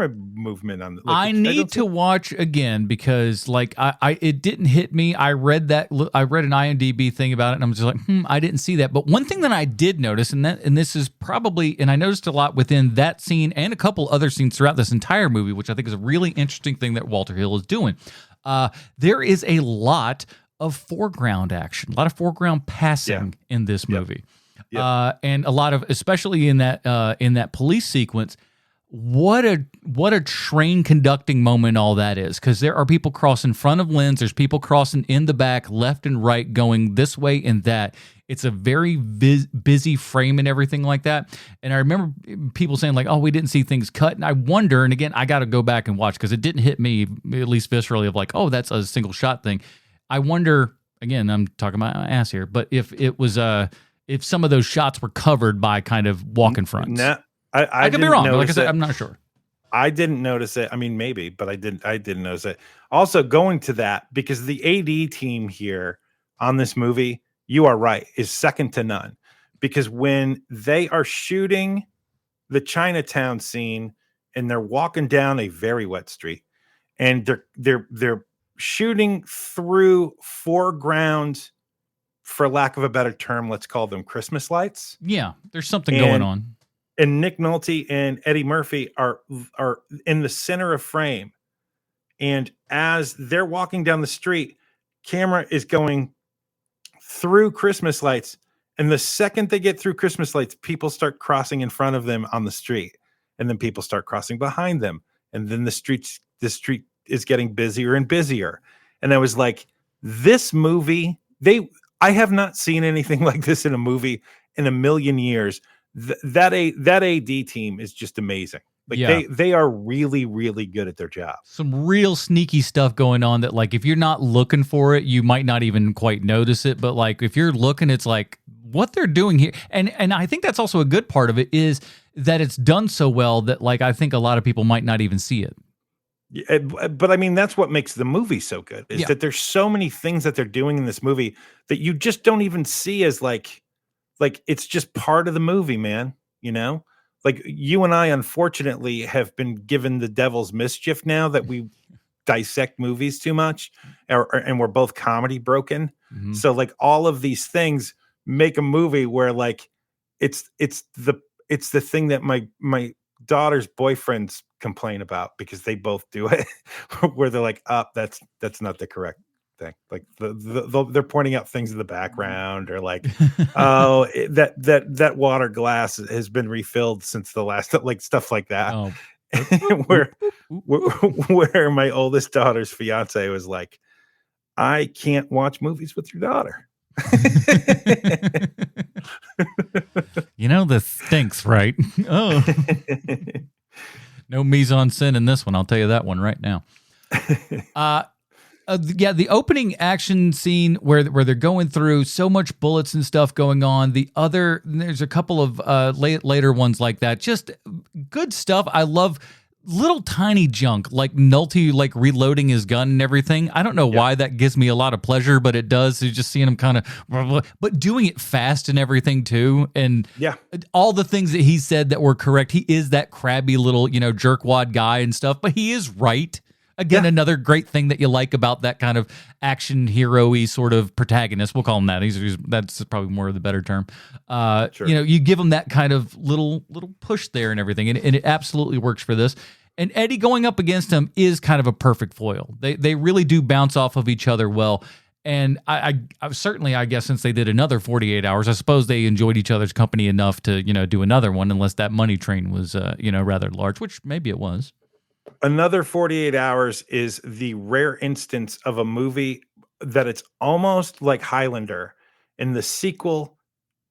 movement on. I need to watch again because it didn't hit me. I read an IMDb thing about it, and I'm just like, I didn't see that. But one thing that I did notice, and this is probably, and I noticed a lot within that scene and a couple other scenes throughout this entire movie, which I think is a really interesting thing that Walter Hill is doing. There is a lot of foreground action, a lot of foreground passing in this movie, and a lot of, especially in that police sequence. What a train conducting moment all that is, because there are people crossing in front of Lynn's, there's people crossing in the back, left and right, going this way and that. It's a very busy frame and everything like that. And I remember people saying like, oh, we didn't see things cut. And I wonder, and again, I got to go back and watch because it didn't hit me, at least viscerally, of like, oh, that's a single shot thing. I wonder, again, I'm talking about my ass here, but if it was if some of those shots were covered by kind of walk-in fronts. No. I could be wrong. Like I said, I'm not sure. I didn't notice it. I mean, maybe, but I didn't notice it. Also, going to that, because the AD team here on this movie, you are right, is second to none. Because when they are shooting the Chinatown scene and they're walking down a very wet street, and they're shooting through foreground, for lack of a better term, let's call them Christmas lights. Yeah, there's something going on. And Nick Nolte and Eddie Murphy are in the center of frame. And as they're walking down the street, camera is going through Christmas lights. And the second they get through Christmas lights, people start crossing in front of them on the street. And then people start crossing behind them. And then the street is getting busier and busier. And I was like, this movie, I have not seen anything like this in a movie in a million years. That AD team is just amazing. Like they are really, really good at their job. Some real sneaky stuff going on that, like, if you're not looking for it, you might not even quite notice it. But like, if you're looking, it's like what they're doing here. And I think that's also a good part of it, is that it's done so well that, like, I think a lot of people might not even see it. Yeah, but I mean, that's what makes the movie so good, is that there's so many things that they're doing in this movie that you just don't even see as like it's just part of the movie, man. You know, like, you and I, unfortunately, have been given the devil's mischief now that we dissect movies too much, and we're both comedy broken. Mm-hmm. So like, all of these things make a movie where, like, it's the thing that my daughter's boyfriends complain about, because they both do it, where they're like, that's not the correct thing. Like, they're pointing out things in the background, or like, oh, that water glass has been refilled since the last, like, stuff like that. Oh. where my oldest daughter's fiance was like, I can't watch movies with your daughter. You know, this stinks, right? Oh, no mise en scène in this one. I'll tell you that one right now. Yeah, the opening action scene where they're going through so much bullets and stuff going on. There's a couple of later ones like that. Just good stuff. I love little tiny junk like Nolte like reloading his gun and everything. I don't know why that gives me a lot of pleasure, but it does. So just seeing him kind of, but doing it fast and everything too. And all the things that he said that were correct. He is that crabby little, jerkwad guy and stuff, but he is right. Again, another great thing that you like about that kind of action hero-y sort of protagonist. We'll call him that. That's probably more of the better term. Sure. You give him that kind of little push there and everything, and it absolutely works for this. And Eddie going up against him is kind of a perfect foil. They really do bounce off of each other well. And I certainly, I guess, since they did another 48 hours, I suppose they enjoyed each other's company enough to, do another one, unless that money train was, rather large, which maybe it was. Another 48 hours is the rare instance of a movie that it's almost like Highlander, and the sequel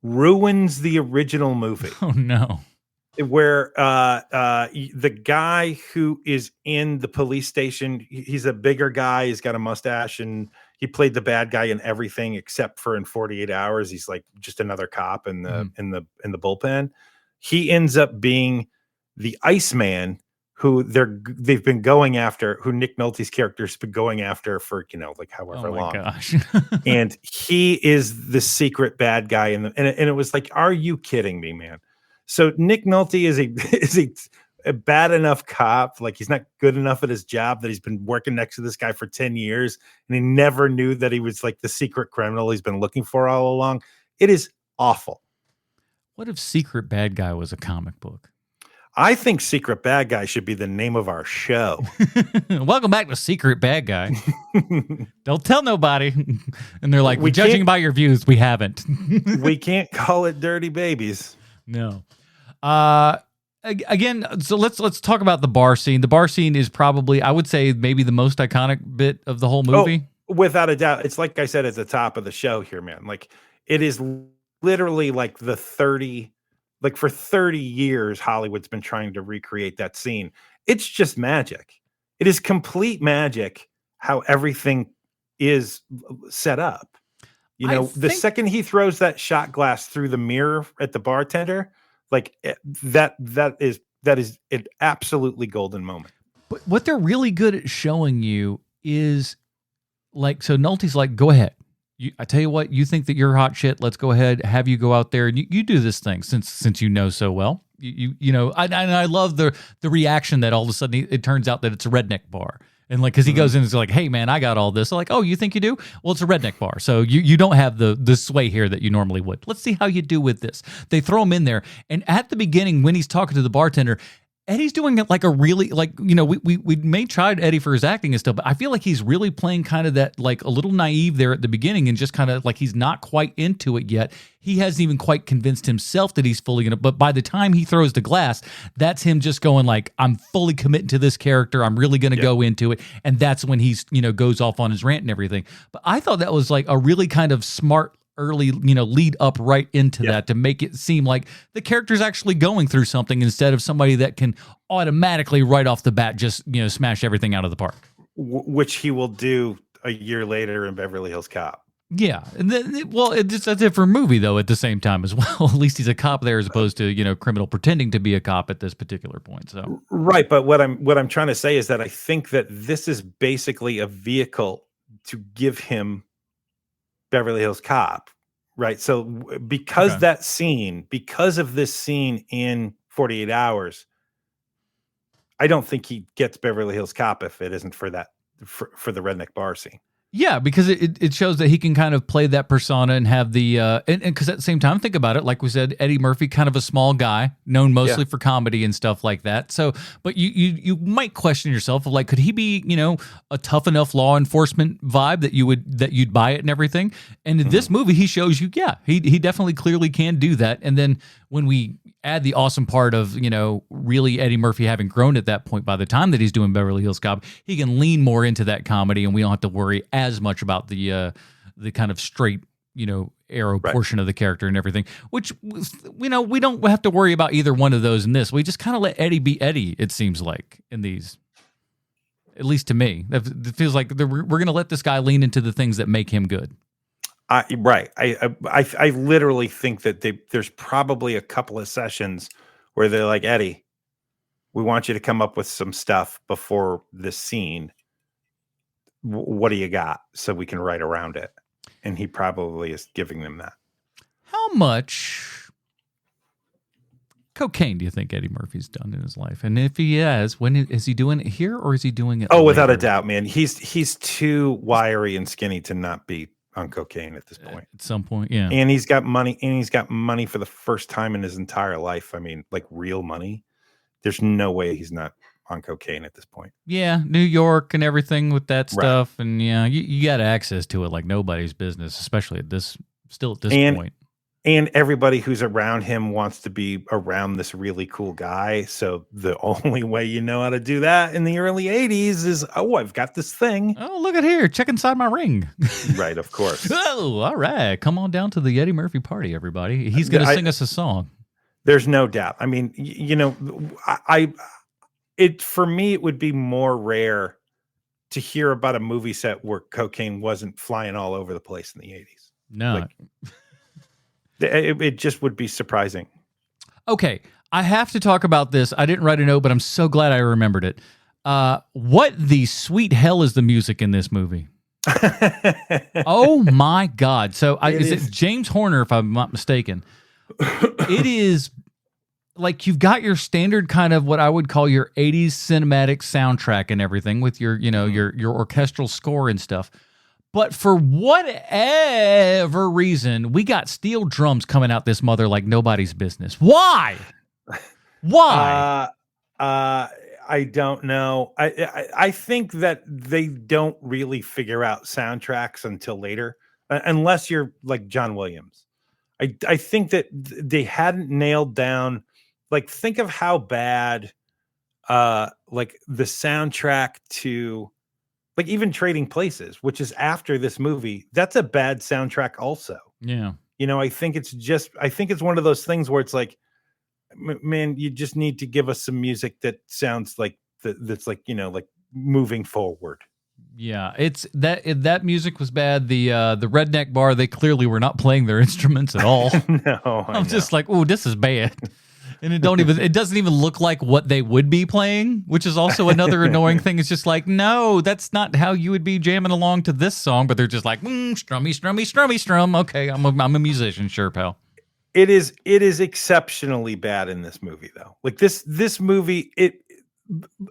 ruins the original movie. Oh, no. Where the guy who is in the police station, he's a bigger guy, he's got a mustache, and he played the bad guy in everything except for in 48 hours. He's like just another cop in the bullpen. He ends up being the Iceman, who they've been going after, who Nick Nolte's character's been going after for like however long. Gosh. And he is the secret bad guy and it was like, are you kidding me, man? So Nick Nolte is a bad enough cop, like he's not good enough at his job that he's been working next to this guy for 10 years and he never knew that he was like the secret criminal he's been looking for all along. It is awful. What if Secret Bad Guy was a comic book? I think Secret Bad Guy should be the name of our show. Welcome back to Secret Bad Guy. Don't tell nobody. And they're like, we're judging by your views. We haven't. We can't call it Dirty Babies. No. Again, so let's talk about the bar scene. The bar scene is probably, I would say, maybe the most iconic bit of the whole movie. Oh, without a doubt. It's like I said at the top of the show here, man. Like it is literally like for 30 years, Hollywood's been trying to recreate that scene. It's just magic. It is complete magic how everything is set up. The second he throws that shot glass through the mirror at the bartender, like that is an absolutely golden moment. But what they're really good at showing you is like, so Nolte's like, go ahead. I tell you what, you think that you're hot shit. Let's go ahead, have you go out there and you do this thing since you know so well. I love the reaction that all of a sudden it turns out that it's a redneck bar. And like, cause he goes in and is like, hey man, I got all this. I'm like, oh, you think you do? Well, it's a redneck bar. So you don't have the sway here that you normally would. Let's see how you do with this. They throw him in there. And at the beginning, when he's talking to the bartender, Eddie's doing it like a really, like, we may try Eddie for his acting and stuff, but I feel like he's really playing kind of that, like a little naive there at the beginning and just kind of like he's not quite into it yet. He hasn't even quite convinced himself that he's fully in it. But by the time he throws the glass, that's him just going like, I'm fully committing to this character. I'm really going to go into it. And that's when he's, goes off on his rant and everything. But I thought that was like a really kind of smart early, lead up right into that to make it seem like the character's actually going through something instead of somebody that can automatically right off the bat just, smash everything out of the park. Which he will do a year later in Beverly Hills Cop. Yeah. And then, it's a different movie though at the same time as well. At least he's a cop there as opposed to, criminal pretending to be a cop at this particular point. So right. But what I'm trying to say is that I think that this is basically a vehicle to give him Beverly Hills Cop, right? So because of this scene in 48 Hours, I don't think he gets Beverly Hills Cop if it isn't for that, for the redneck bar scene. Yeah, because it shows that he can kind of play that persona and have the and because at the same time, think about it, like we said, Eddie Murphy, kind of a small guy, known mostly for comedy and stuff like that. So, but you might question yourself of like, could he be a tough enough law enforcement vibe that you'd buy it and everything? And in this movie, he shows you, he definitely clearly can do that. And then when we add the awesome part of, really Eddie Murphy having grown at that point by the time that he's doing Beverly Hills Cop, he can lean more into that comedy and we don't have to worry as much about the kind of straight, arrow portion of the character and everything, which, we don't have to worry about either one of those in this. We just kind of let Eddie be Eddie, it seems like, in these. At least to me, it feels like we're going to let this guy lean into the things that make him good. Right. I literally think that there's probably a couple of sessions where they're like, Eddie, we want you to come up with some stuff before this scene. What do you got so we can write around it? And he probably is giving them that. How much cocaine do you think Eddie Murphy's done in his life? And if he has, when is he doing it here or is he doing it? Oh, without a doubt, man. He's too wiry and skinny to not be on cocaine at this point. At some point, yeah. And he's got money, for the first time in his entire life. I mean, like real money. There's no way he's not on cocaine at this point. Yeah, New York and everything with that stuff. Right. And yeah, you got access to it like nobody's business, especially at this point. And everybody who's around him wants to be around this really cool guy. So the only way you know how to do that in the early 80s is, I've got this thing. Oh, look at here. Check inside my ring. Right, of course. Oh, all right. Come on down to the Eddie Murphy party, everybody. He's going to sing us a song. There's no doubt. I mean, for me, it would be more rare to hear about a movie set where cocaine wasn't flying all over the place in the 80s. No. It just would be surprising. Okay, I have to talk about this. I didn't write a note, but I'm so glad I remembered it. What the sweet hell is the music in this movie? Oh my God. So is it James Horner, if I'm not mistaken? It is like you've got your standard kind of what I would call your 80s cinematic soundtrack and everything with your orchestral score and stuff. But for whatever reason, we got steel drums coming out this mother like nobody's business. Why? Why? I don't know. I think that they don't really figure out soundtracks until later, unless you're like John Williams. I think that they hadn't nailed down. Like, think of how bad, like the soundtrack to. Like even Trading Places, which is after this movie, that's a bad soundtrack also. Yeah. I think it's one of those things where it's like, man, you just need to give us some music that sounds like that's like, like moving forward. Yeah, it's that music was bad. The Redneck Bar, they clearly were not playing their instruments at all. No, I'm just like, oh, this is bad. And it doesn't even look like what they would be playing, which is also another annoying thing. It's just like, no, that's not how you would be jamming along to this song. But they're just like, strummy, strummy, strummy, strum. Okay, I'm a musician, sure, pal. It is exceptionally bad in this movie, though. Like this movie, it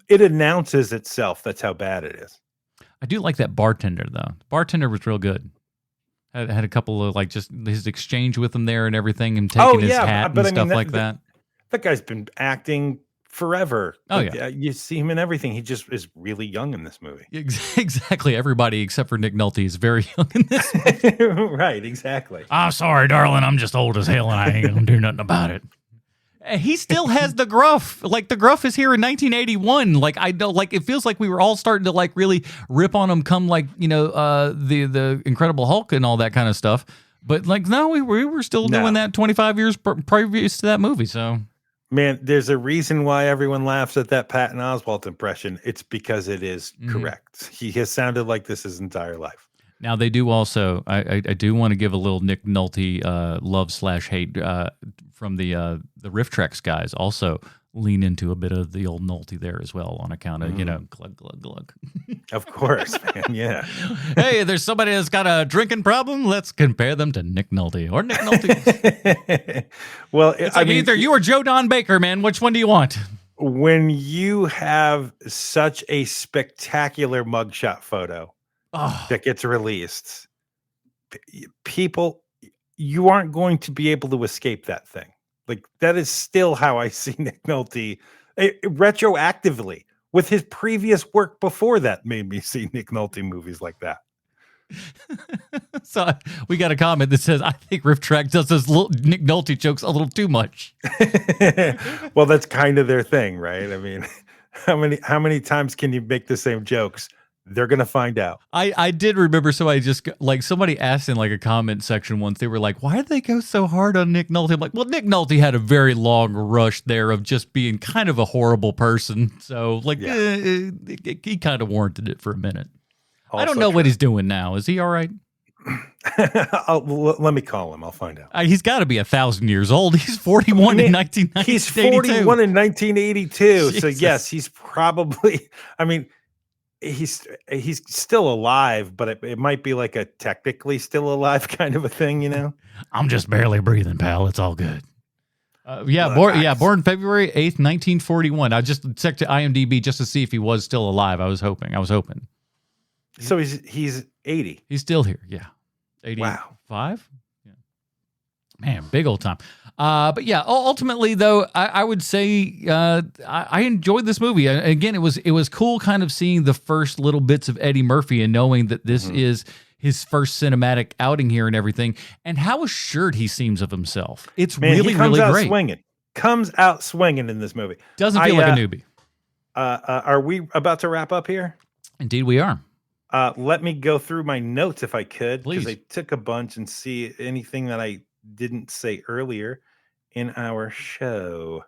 announces itself. That's how bad it is. I do like that bartender, though. The bartender was real good. Had a couple of like just his exchange with him there and everything, and taking his hat and stuff like that. That guy's been acting forever. Oh, yeah. You see him in everything. He just is really young in this movie. Exactly. Everybody except for Nick Nolte is very young in this movie. Right, exactly. I'm sorry, darling. I'm just old as hell and I ain't going to do nothing about it. He still has the gruff. Like, the gruff is here in 1981. Like, I know, like, it feels like we were all starting to, like, really rip on him come, like, the Incredible Hulk and all that kind of stuff. But, like, no, we were still doing that 25 years previous to that movie, so... Man, there's a reason why everyone laughs at that Patton Oswalt impression. It's because it is correct. He has sounded like this his entire life. Now, they do also, I do want to give a little Nick Nolte love/hate from the Riff Tracks guys. Also lean into a bit of the old Nolte there as well on account of, glug, glug, glug. Of course, man, yeah. Hey, there's somebody that's got a drinking problem. Let's compare them to Nick Nolte or Nick Nolte. Well, it's like either you or Joe Don Baker, man. Which one do you want? When you have such a spectacular mugshot photo that gets released, people, you aren't going to be able to escape that thing. Like, that is still how I see Nick Nolte retroactively. With his previous work before that made me see Nick Nolte movies like that. So we got a comment that says, I think Riff Track does those little Nick Nolte jokes a little too much. Well, that's kind of their thing, right? I mean, how many times can you make the same jokes They're gonna find out. I did remember somebody asked in like a comment section once, they were like, why did they go so hard on Nick Nolte? I'm like, well, Nick Nolte had a very long rush there of just being kind of a horrible person. So like he kind of warranted it for a minute. I don't know what he's doing now. Is he all right? Let me call him. I'll find out. He's got to be 1,000 years old. He's 41 in 1982. He's 41 in 1982. So yes, he's probably, I mean, he's still alive, but it might be like a technically still alive kind of a thing, you know? I'm just barely breathing, pal. It's all good. Born February 8th, 1941. I just checked to IMDb just to see if he was still alive. I was hoping. So he's 80. He's still here. Yeah. 85? Wow. Yeah. Man, big old time. But yeah, ultimately though, I would say I enjoyed this movie. Again, it was cool kind of seeing the first little bits of Eddie Murphy and knowing that this is his first cinematic outing here and everything, and how assured he seems of himself. It's really great. Comes out swinging in this movie. Doesn't feel like a newbie. Are we about to wrap up here? Indeed, we are. Let me go through my notes if I could, because I took a bunch and see anything that I didn't say earlier in our show.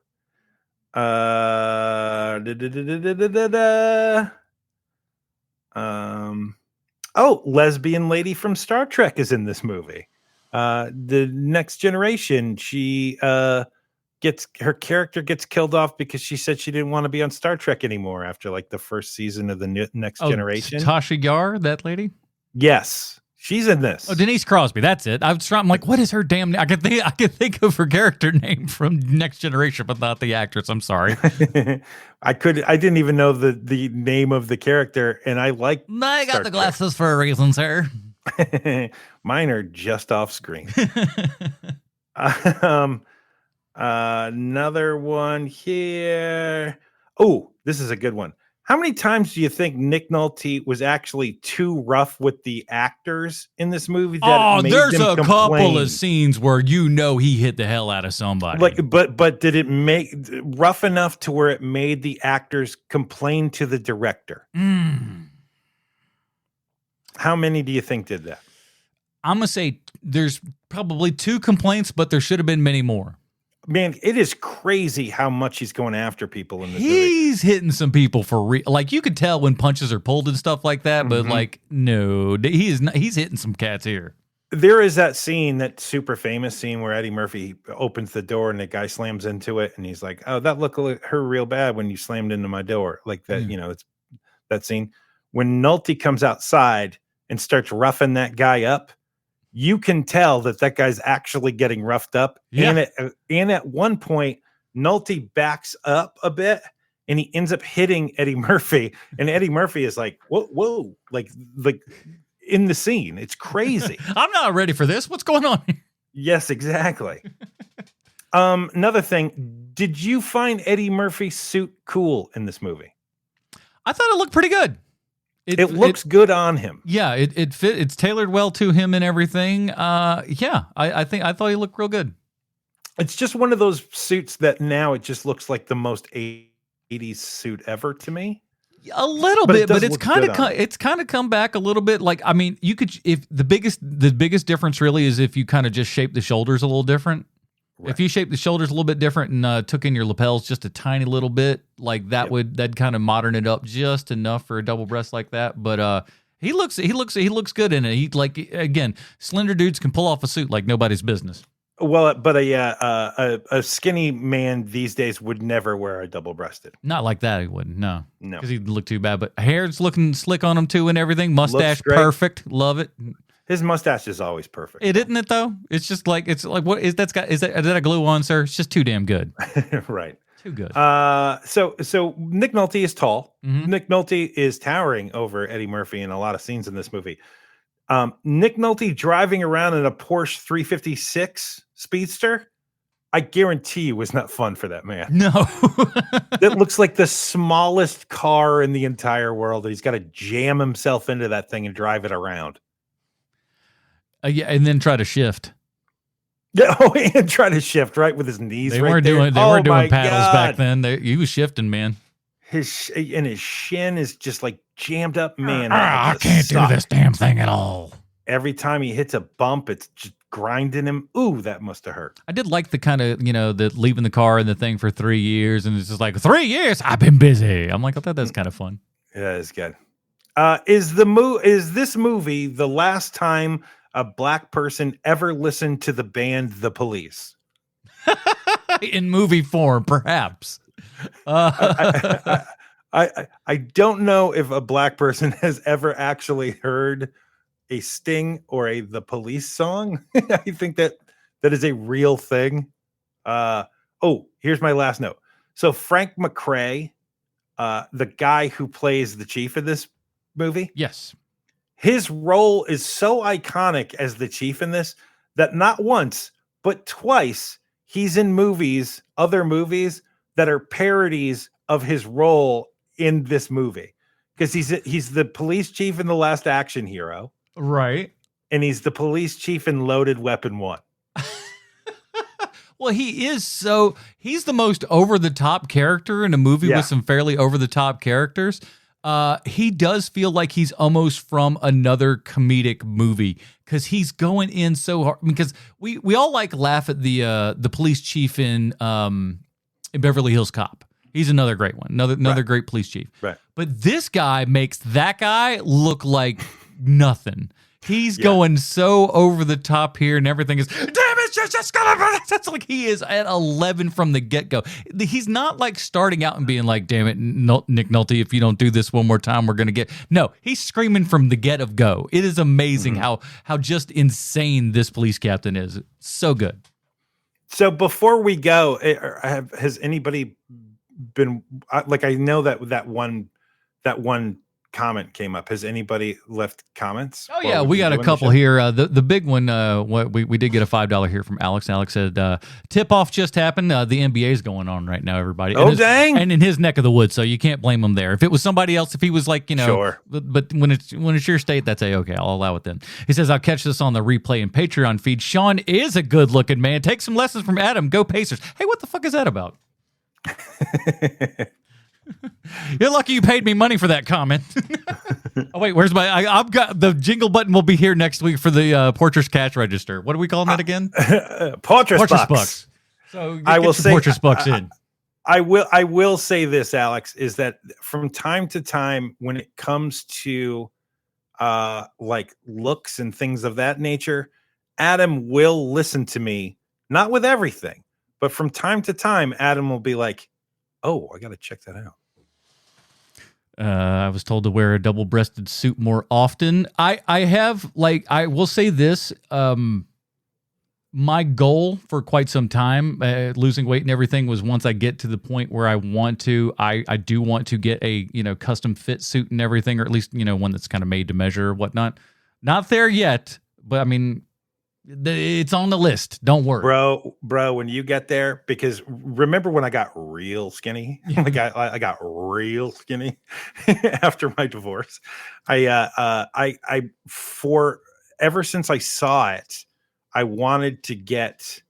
Lesbian lady from Star Trek is in this movie. The Next Generation, she her character gets killed off because she said she didn't want to be on Star Trek anymore after like the first season of the Next Generation. Tasha Yar, that lady? Yes, she's in this. Oh, Denise Crosby, that's it. I'm like, what is her damn name? I could think of her character name from Next Generation, but not the actress. I'm sorry. I didn't even know the name of the character, and I got Star the glasses Trek for a reason, sir. Mine are just off screen. Another one here. Oh, this is a good one. How many times do you think Nick Nolte was actually too rough with the actors in this movie? There's a couple of scenes where he hit the hell out of somebody. But did it make rough enough to where it made the actors complain to the director? How many do you think did that? I'm gonna say there's probably 2 complaints, but there should have been many more. Man, it is crazy how much he's going after people in this movie. He's hitting some people for real. Like, you could tell when punches are pulled and stuff like that, but like, no, he's hitting some cats here. There is that scene, that super famous scene where Eddie Murphy opens the door and the guy slams into it, and he's like, "Oh, that looked her real bad when you slammed into my door." Like that, it's that scene. When Nolte comes outside and starts roughing that guy up, you can tell that guy's actually getting roughed up. Yeah. And at one point, Nolte backs up a bit and he ends up hitting Eddie Murphy. And Eddie Murphy is like, whoa, like in the scene. It's crazy. I'm not ready for this. What's going on? Yes, exactly. Another thing, did you find Eddie Murphy's suit cool in this movie? I thought it looked pretty good. It looks good on him. Yeah, it fit. It's tailored well to him and everything. I thought he looked real good. It's just one of those suits that now it just looks like the most 80s suit ever to me. A little bit, but it's kind of come back a little bit. Like, I mean, you could, if the biggest difference really is if you kind of just shape the shoulders a little different. Right. If you shape the shoulders a little bit different and took in your lapels just a tiny little bit, like that'd kind of modern it up just enough for a double breast like that. But he looks good in it. He, like, again, slender dudes can pull off a suit like nobody's business. Well, but a skinny man these days would never wear a double breasted. Not like that, he wouldn't. No, because he'd look too bad. But hair's looking slick on him too, and everything. Mustache perfect, love it. His mustache is always perfect. Isn't it though? It's like what is that a glue on, sir? It's just too damn good. Right. Too good. So Nick Nolte is tall. Mm-hmm. Nick Nolte is towering over Eddie Murphy in a lot of scenes in this movie. Nick Nolte driving around in a Porsche 356 Speedster, I guarantee you was not fun for that man. No. It looks like the smallest car in the entire world. He's got to jam himself into that thing and drive it around. Yeah, and then try to shift. Yeah, and try to shift right with his knees. They weren't doing paddles back then. He was shifting, man. his shin is just like jammed up. Man, I can't do this damn thing at all. Every time he hits a bump, it's just grinding him. Ooh, that must have hurt. I did like the kind of, the leaving the car and the thing for 3 years, and it's just like, 3 years? I've been busy. I'm like, I thought that's kind of fun. Yeah, it's good. Is this movie the last time a black person ever listened to the band The Police? In movie form, perhaps. I don't know if a black person has ever actually heard a Sting or The Police song. I think that is a real thing. Here's my last note. So Frank McRae, the guy who plays the chief in this movie, yes, his role is so iconic as the chief in this that not once but twice he's in other movies that are parodies of his role in this movie, because he's the police chief in The Last Action Hero. Right. And he's the police chief in Loaded Weapon 1. Well, he's the most over-the-top character in a movie with some fairly over-the-top characters. He does feel like he's almost from another comedic movie, because he's going in so hard. Because we all laugh at the police chief in Beverly Hills Cop. He's another great one. Another great police chief. Right. But this guy makes that guy look like nothing. He's going so over the top here, and everything is, damn it, just gonna. That's like he is at 11 from the get-go. He's not like starting out and being like, damn it, Nick Nolte, if you don't do this one more time, we're gonna get. No, he's screaming from the get-go. It is amazing how just insane this police captain is. So good. So before we go, has anybody been like? I know that one comment came up. Has anybody left comments? Oh yeah, we got a couple here. The big one, we did get a $5 here from Alex. Alex said, tip off just happened. The NBA is going on right now, everybody. Dang. And in his neck of the woods, so you can't blame him there. If it was somebody else, if he was like, sure. But when it's your state, that's okay. I'll allow it then. He says, I'll catch this on the replay and Patreon feed. Sean is a good looking man. Take some lessons from Adam. Go Pacers. Hey, what the fuck is that about? You're lucky you paid me money for that comment. Oh wait, where's I've got the jingle button. Will be here next week for the Portress Cash Register. What are we calling that again? Portress Bucks. So I will say Portress Bucks in. I will say this, Alex, is that from time to time when it comes to like looks and things of that nature, Adam will listen to me, not with everything, but from time to time, Adam will be like, oh, I got to check that out. I was told to wear a double-breasted suit more often. I will say this. My goal for quite some time, losing weight and everything, was once I get to the point where I do want to get a, custom fit suit and everything, or at least, one that's kind of made to measure or whatnot. Not there yet, but I mean, it's on the list. Don't worry, bro. When you get there, because remember when I got real skinny? I got real skinny after my divorce. Ever since I saw it, I wanted to get.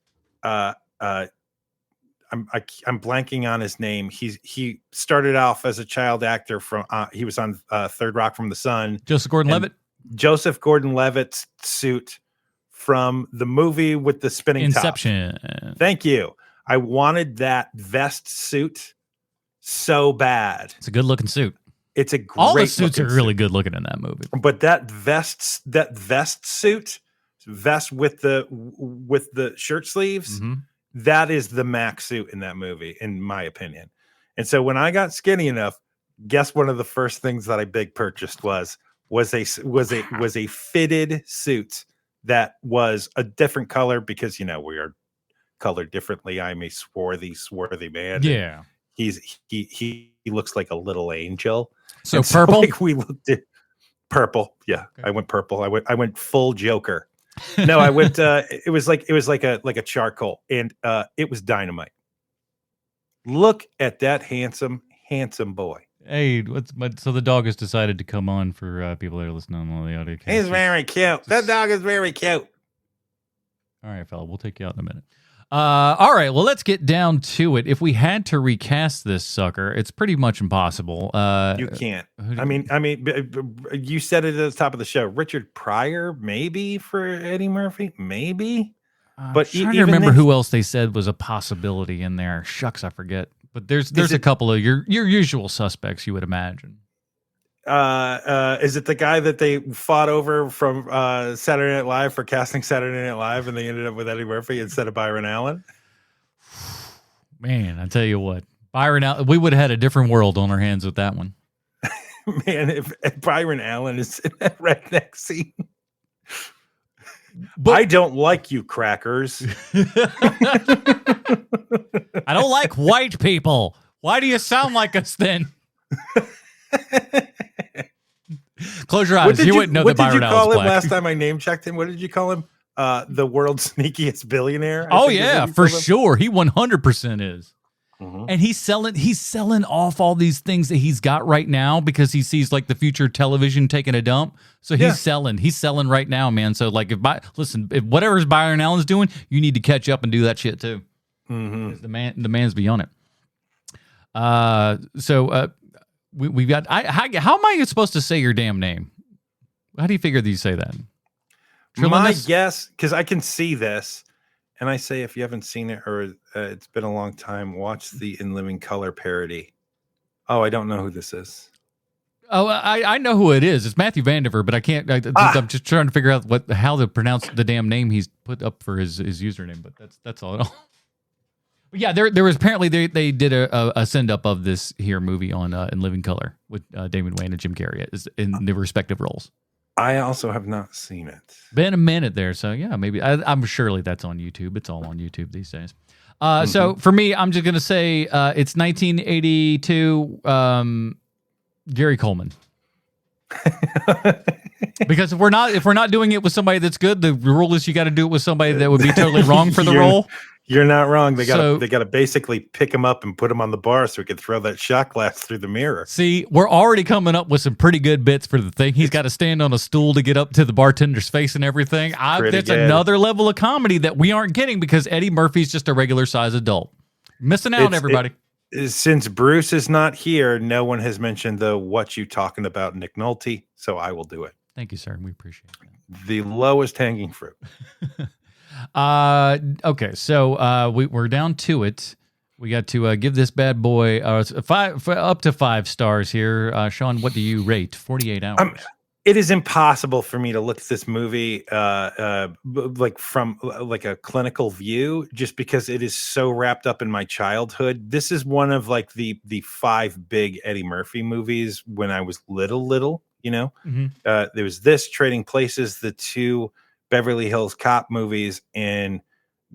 I'm blanking on his name. He started off as a child actor from. He was on Third Rock from the Sun. Joseph Gordon-Levitt. Joseph Gordon-Levitt's suit from the movie with the spinning Inception. Top. Thank you. I wanted that vest suit so bad. It's a good looking suit. It's a great. All the suits are really good looking in that movie. But that vest suit, vest with the shirt sleeves, that is the max suit in that movie, in my opinion. And so when I got skinny enough, guess one of the first things that I big purchased was a fitted suit that was a different color, because we are colored differently. I'm a swarthy man. Yeah, he looks like a little angel. So purple. We looked at purple. Yeah, okay. I went purple. I went full Joker. No, I went. It was like a charcoal, and it was dynamite. Look at that handsome boy. Hey, so the dog has decided to come on for people that are listening on the audio. He's very cute. That dog is very cute. All right, fella, we'll take you out in a minute. All right, well, let's get down to it. If we had to recast this sucker, it's pretty much impossible. You can't. You said it at the top of the show. Richard Pryor, maybe for Eddie Murphy, maybe. But trying to remember who else they said was a possibility in there. Shucks, I forget. But there's a couple of your usual suspects, you would imagine. Is it the guy that they fought over from Saturday Night Live for casting Saturday Night Live, and they ended up with Eddie Murphy instead of Byron Allen? Man, I tell you what, Byron Allen, we would have had a different world on our hands with that one. Man, if Byron Allen is in that redneck scene. But I don't like you, crackers. I don't like white people. Why do you sound like us then? Close your eyes. You wouldn't know that Byron Allen's black. What did you call him last time I name checked him? What did you call him? The world's sneakiest billionaire? Oh, yeah, for sure. He 100% is. Mm-hmm. And he's selling off all these things that he's got right now because he sees like the future television taking a dump. So he's selling right now, man. So like if whatever Byron Allen's doing, you need to catch up and do that shit too. Mm-hmm. The man's beyond it. We've got. How am I supposed to say your damn name? How do you figure that you say that? My guess, because I can see this. And I say, if you haven't seen it or it's been a long time, watch the In Living Color parody. Oh, I don't know who this is. Oh, I know who it is. It's Matthew Vandiver, but I can't. I'm just trying to figure out how to pronounce the damn name he's put up for his username. But that's all. But yeah, there was apparently they did a send up of this here movie on In Living Color with Damon Wayne and Jim Carrey in the respective roles. I also have not seen it. Been a minute there, so yeah, maybe I'm surely that's on YouTube. It's all on YouTube these days. So for me, I'm just gonna say it's 1982. Gary Coleman. Because if we're not doing it with somebody that's good, the rule is you got to do it with somebody that would be totally wrong for the role. You're not wrong. They got to basically pick him up and put him on the bar so he could throw that shot glass through the mirror. See, we're already coming up with some pretty good bits for the thing. He's got to stand on a stool to get up to the bartender's face and everything. That's another level of comedy that we aren't getting because Eddie Murphy's just a regular size adult. Missing out, everybody. Since Bruce is not here, no one has mentioned the what you talking about Nick Nolte, so I will do it. Thank you, sir. We appreciate it. The lowest hanging fruit. Okay, so we're down to it. We got to give this bad boy up to 5 stars here. Sean, what do you rate? 48 hours. It is impossible for me to look at this movie like from like a clinical view, just because it is so wrapped up in my childhood. This is one of like the 5 big Eddie Murphy movies when I was little. You know, there was this, Trading Places, the 2 Beverly Hills Cop movies, and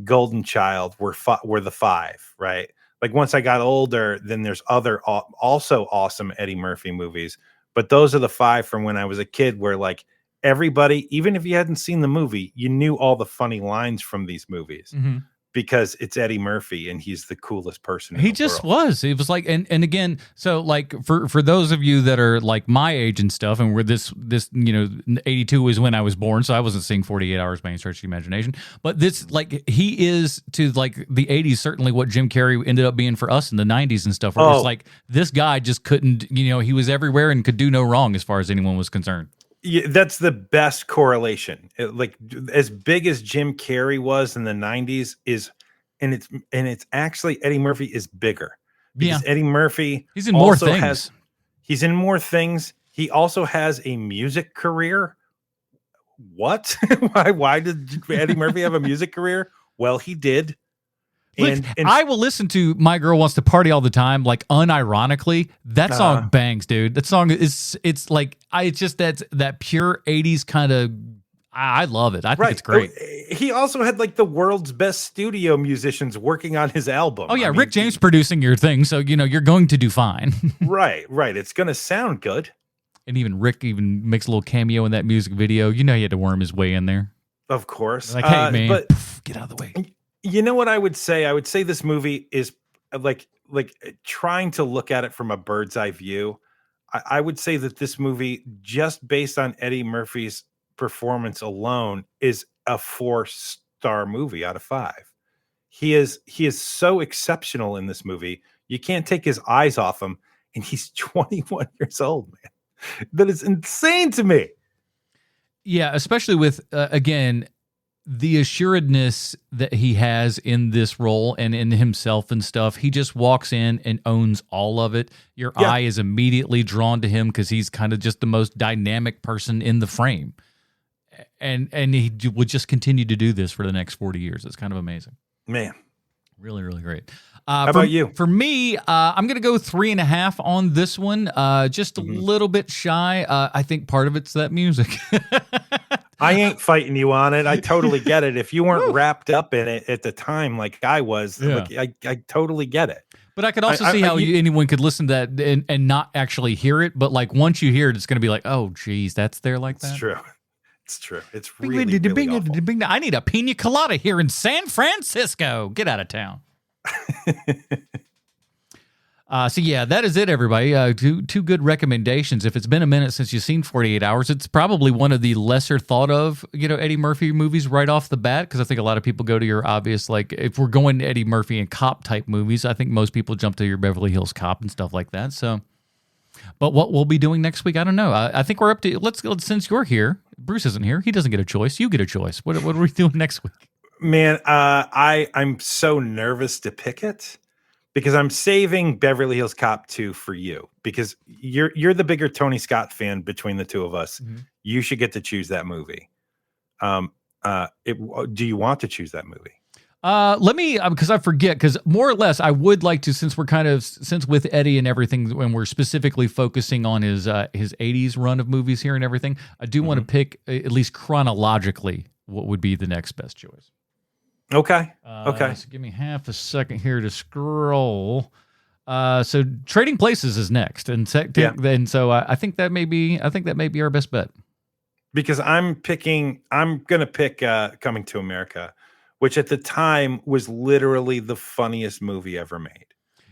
Golden Child were the 5, right? Like once I got older, then there's other also awesome Eddie Murphy movies, but those are the 5 from when I was a kid where like everybody, even if you hadn't seen the movie, you knew all the funny lines from these movies. Because it's Eddie Murphy and he's the coolest person in the just world. was. It was like, and again, so like for those of you that are like my age and stuff, and we're this 82 is when I was born, so I wasn't seeing 48 Hours by any stretch of the imagination. But this, like, he is to like the 80s certainly what Jim Carrey ended up being for us in the 90s and stuff. Where it's like this guy just couldn't, he was everywhere and could do no wrong as far as anyone was concerned. Yeah, that's the best correlation. Like as big as Jim Carrey was in the 90s and it's actually Eddie Murphy is bigger because Eddie Murphy he's in more things. He's in more things. He also has a music career. What? Why did Eddie Murphy have a music career? Well, he did. And I will listen to My Girl Wants to Party all the time, like unironically. That song bangs, dude. That song it's just that pure 80s kind of. I love it. I think it's great. He also had like the world's best studio musicians working on his album. Oh yeah, Rick James producing your thing, so you're going to do fine. Right. It's going to sound good. And even Rick makes a little cameo in that music video. He had to worm his way in there. Of course. Like, hey man, but get out of the way. You know what I would say? I would say this movie is like trying to look at it from a bird's eye view. I would say that this movie, just based on Eddie Murphy's performance alone, is a 4-star movie out of 5. He is so exceptional in this movie. You can't take his eyes off him, and he's 21 years old, man. That is insane to me. Yeah, especially with again the assuredness that he has in this role and in himself and stuff. He just walks in and owns all of it. Your eye is immediately drawn to him because he's kind of just the most dynamic person in the frame. And he would just continue to do this for the next 40 years. It's kind of amazing. Man. Really, really great. How about you? For me, I'm going to go 3.5 on this one. Just a little bit shy. I think part of it's that music. I ain't fighting you on it. I totally get it. If you weren't wrapped up in it at the time like I was, like, I totally get it. But I could also see how anyone could listen to that and not actually hear it. But like once you hear it, it's going to be like, oh, geez, that's there like that. It's true. It's true. It's really awful. I need a pina colada here in San Francisco. Get out of town. So yeah, that is it, everybody. Two good recommendations. If it's been a minute since you've seen 48 Hours, it's probably one of the lesser thought of, Eddie Murphy movies right off the bat, because I think a lot of people go to your obvious, like, if we're going to Eddie Murphy and cop type movies, I think most people jump to your Beverly Hills Cop and stuff like that. So, but what we'll be doing next week, I don't know. I think we're up to, let's since you're here, Bruce isn't here, he doesn't get a choice. You get a choice. What are we doing next week? Man, I'm so nervous to pick it, because I'm saving Beverly Hills Cop 2 for you, because you're the bigger Tony Scott fan between the two of us. Mm-hmm. You should get to choose that movie. Do you want to choose that movie? Let me, because I forget, because more or less I would like to, since with Eddie and everything, when we're specifically focusing on his 80s run of movies here and everything, I do want to pick, at least chronologically, what would be the next best choice. Okay. So give me half a second here to scroll. So Trading Places is next, and so I think that may be our best bet. Because I'm gonna pick Coming to America, which at the time was literally the funniest movie ever made.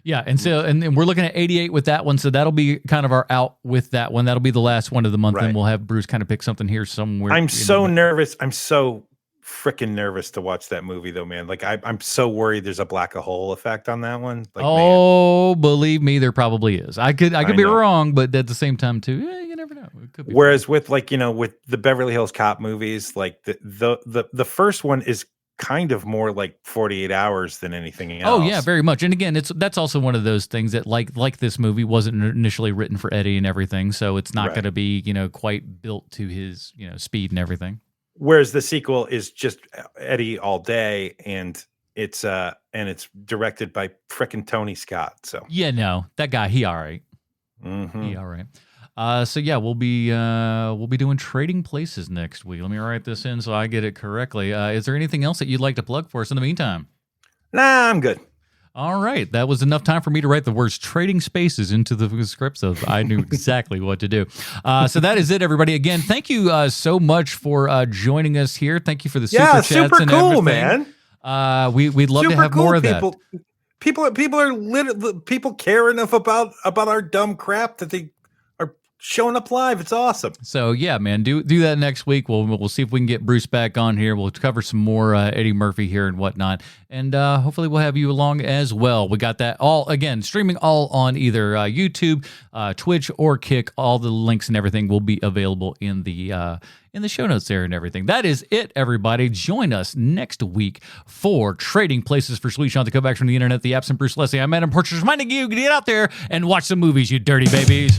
Yeah, and so and we're looking at 88 with that one, so that'll be kind of our out with that one. That'll be the last one of the month, right. And we'll have Bruce kind of pick something here somewhere. I'm so nervous. I'm so freaking nervous to watch that movie, though, man. Like I'm so worried there's a black hole effect on that one. Like, man. Believe me, there probably is. I could be wrong, but at the same time, too, you never know. It could be. Whereas fun. With with the Beverly Hills Cop movies, like the first one is kind of more like 48 Hours than anything else. Oh yeah, very much. And again, that's also one of those things that like this movie wasn't initially written for Eddie and everything, so it's not going to be quite built to his speed and everything. Whereas the sequel is just Eddie all day, and it's directed by frickin' Tony Scott. So yeah, no, that guy, he all right. Mm-hmm. He all right. So yeah, we'll be doing Trading Places next week. Let me write this in so I get it correctly. Is there anything else that you'd like to plug for us in the meantime? Nah, I'm good. All right. That was enough time for me to write the words Trading Spaces into the script, so I knew exactly what to do. So that is it, everybody. Again, thank you so much for joining us here. Thank you for the super chats super and cool, everything. Man. We'd love to have more of that. People care enough about our dumb crap that they are showing up live. It's awesome. So yeah, man, do that next week. We'll see if we can get Bruce back on here. We'll cover some more Eddie Murphy here and whatnot, and hopefully we'll have you along as well. We got that all again streaming all on either YouTube, Twitch, or Kick. All the links and everything will be available in the show notes there and everything. That is it, everybody. Join us next week for Trading Places for Sweet Sean to come back from the internet. The absent Bruce Leslie. I'm Adam Porcher, reminding you to get out there and watch some movies, you dirty babies.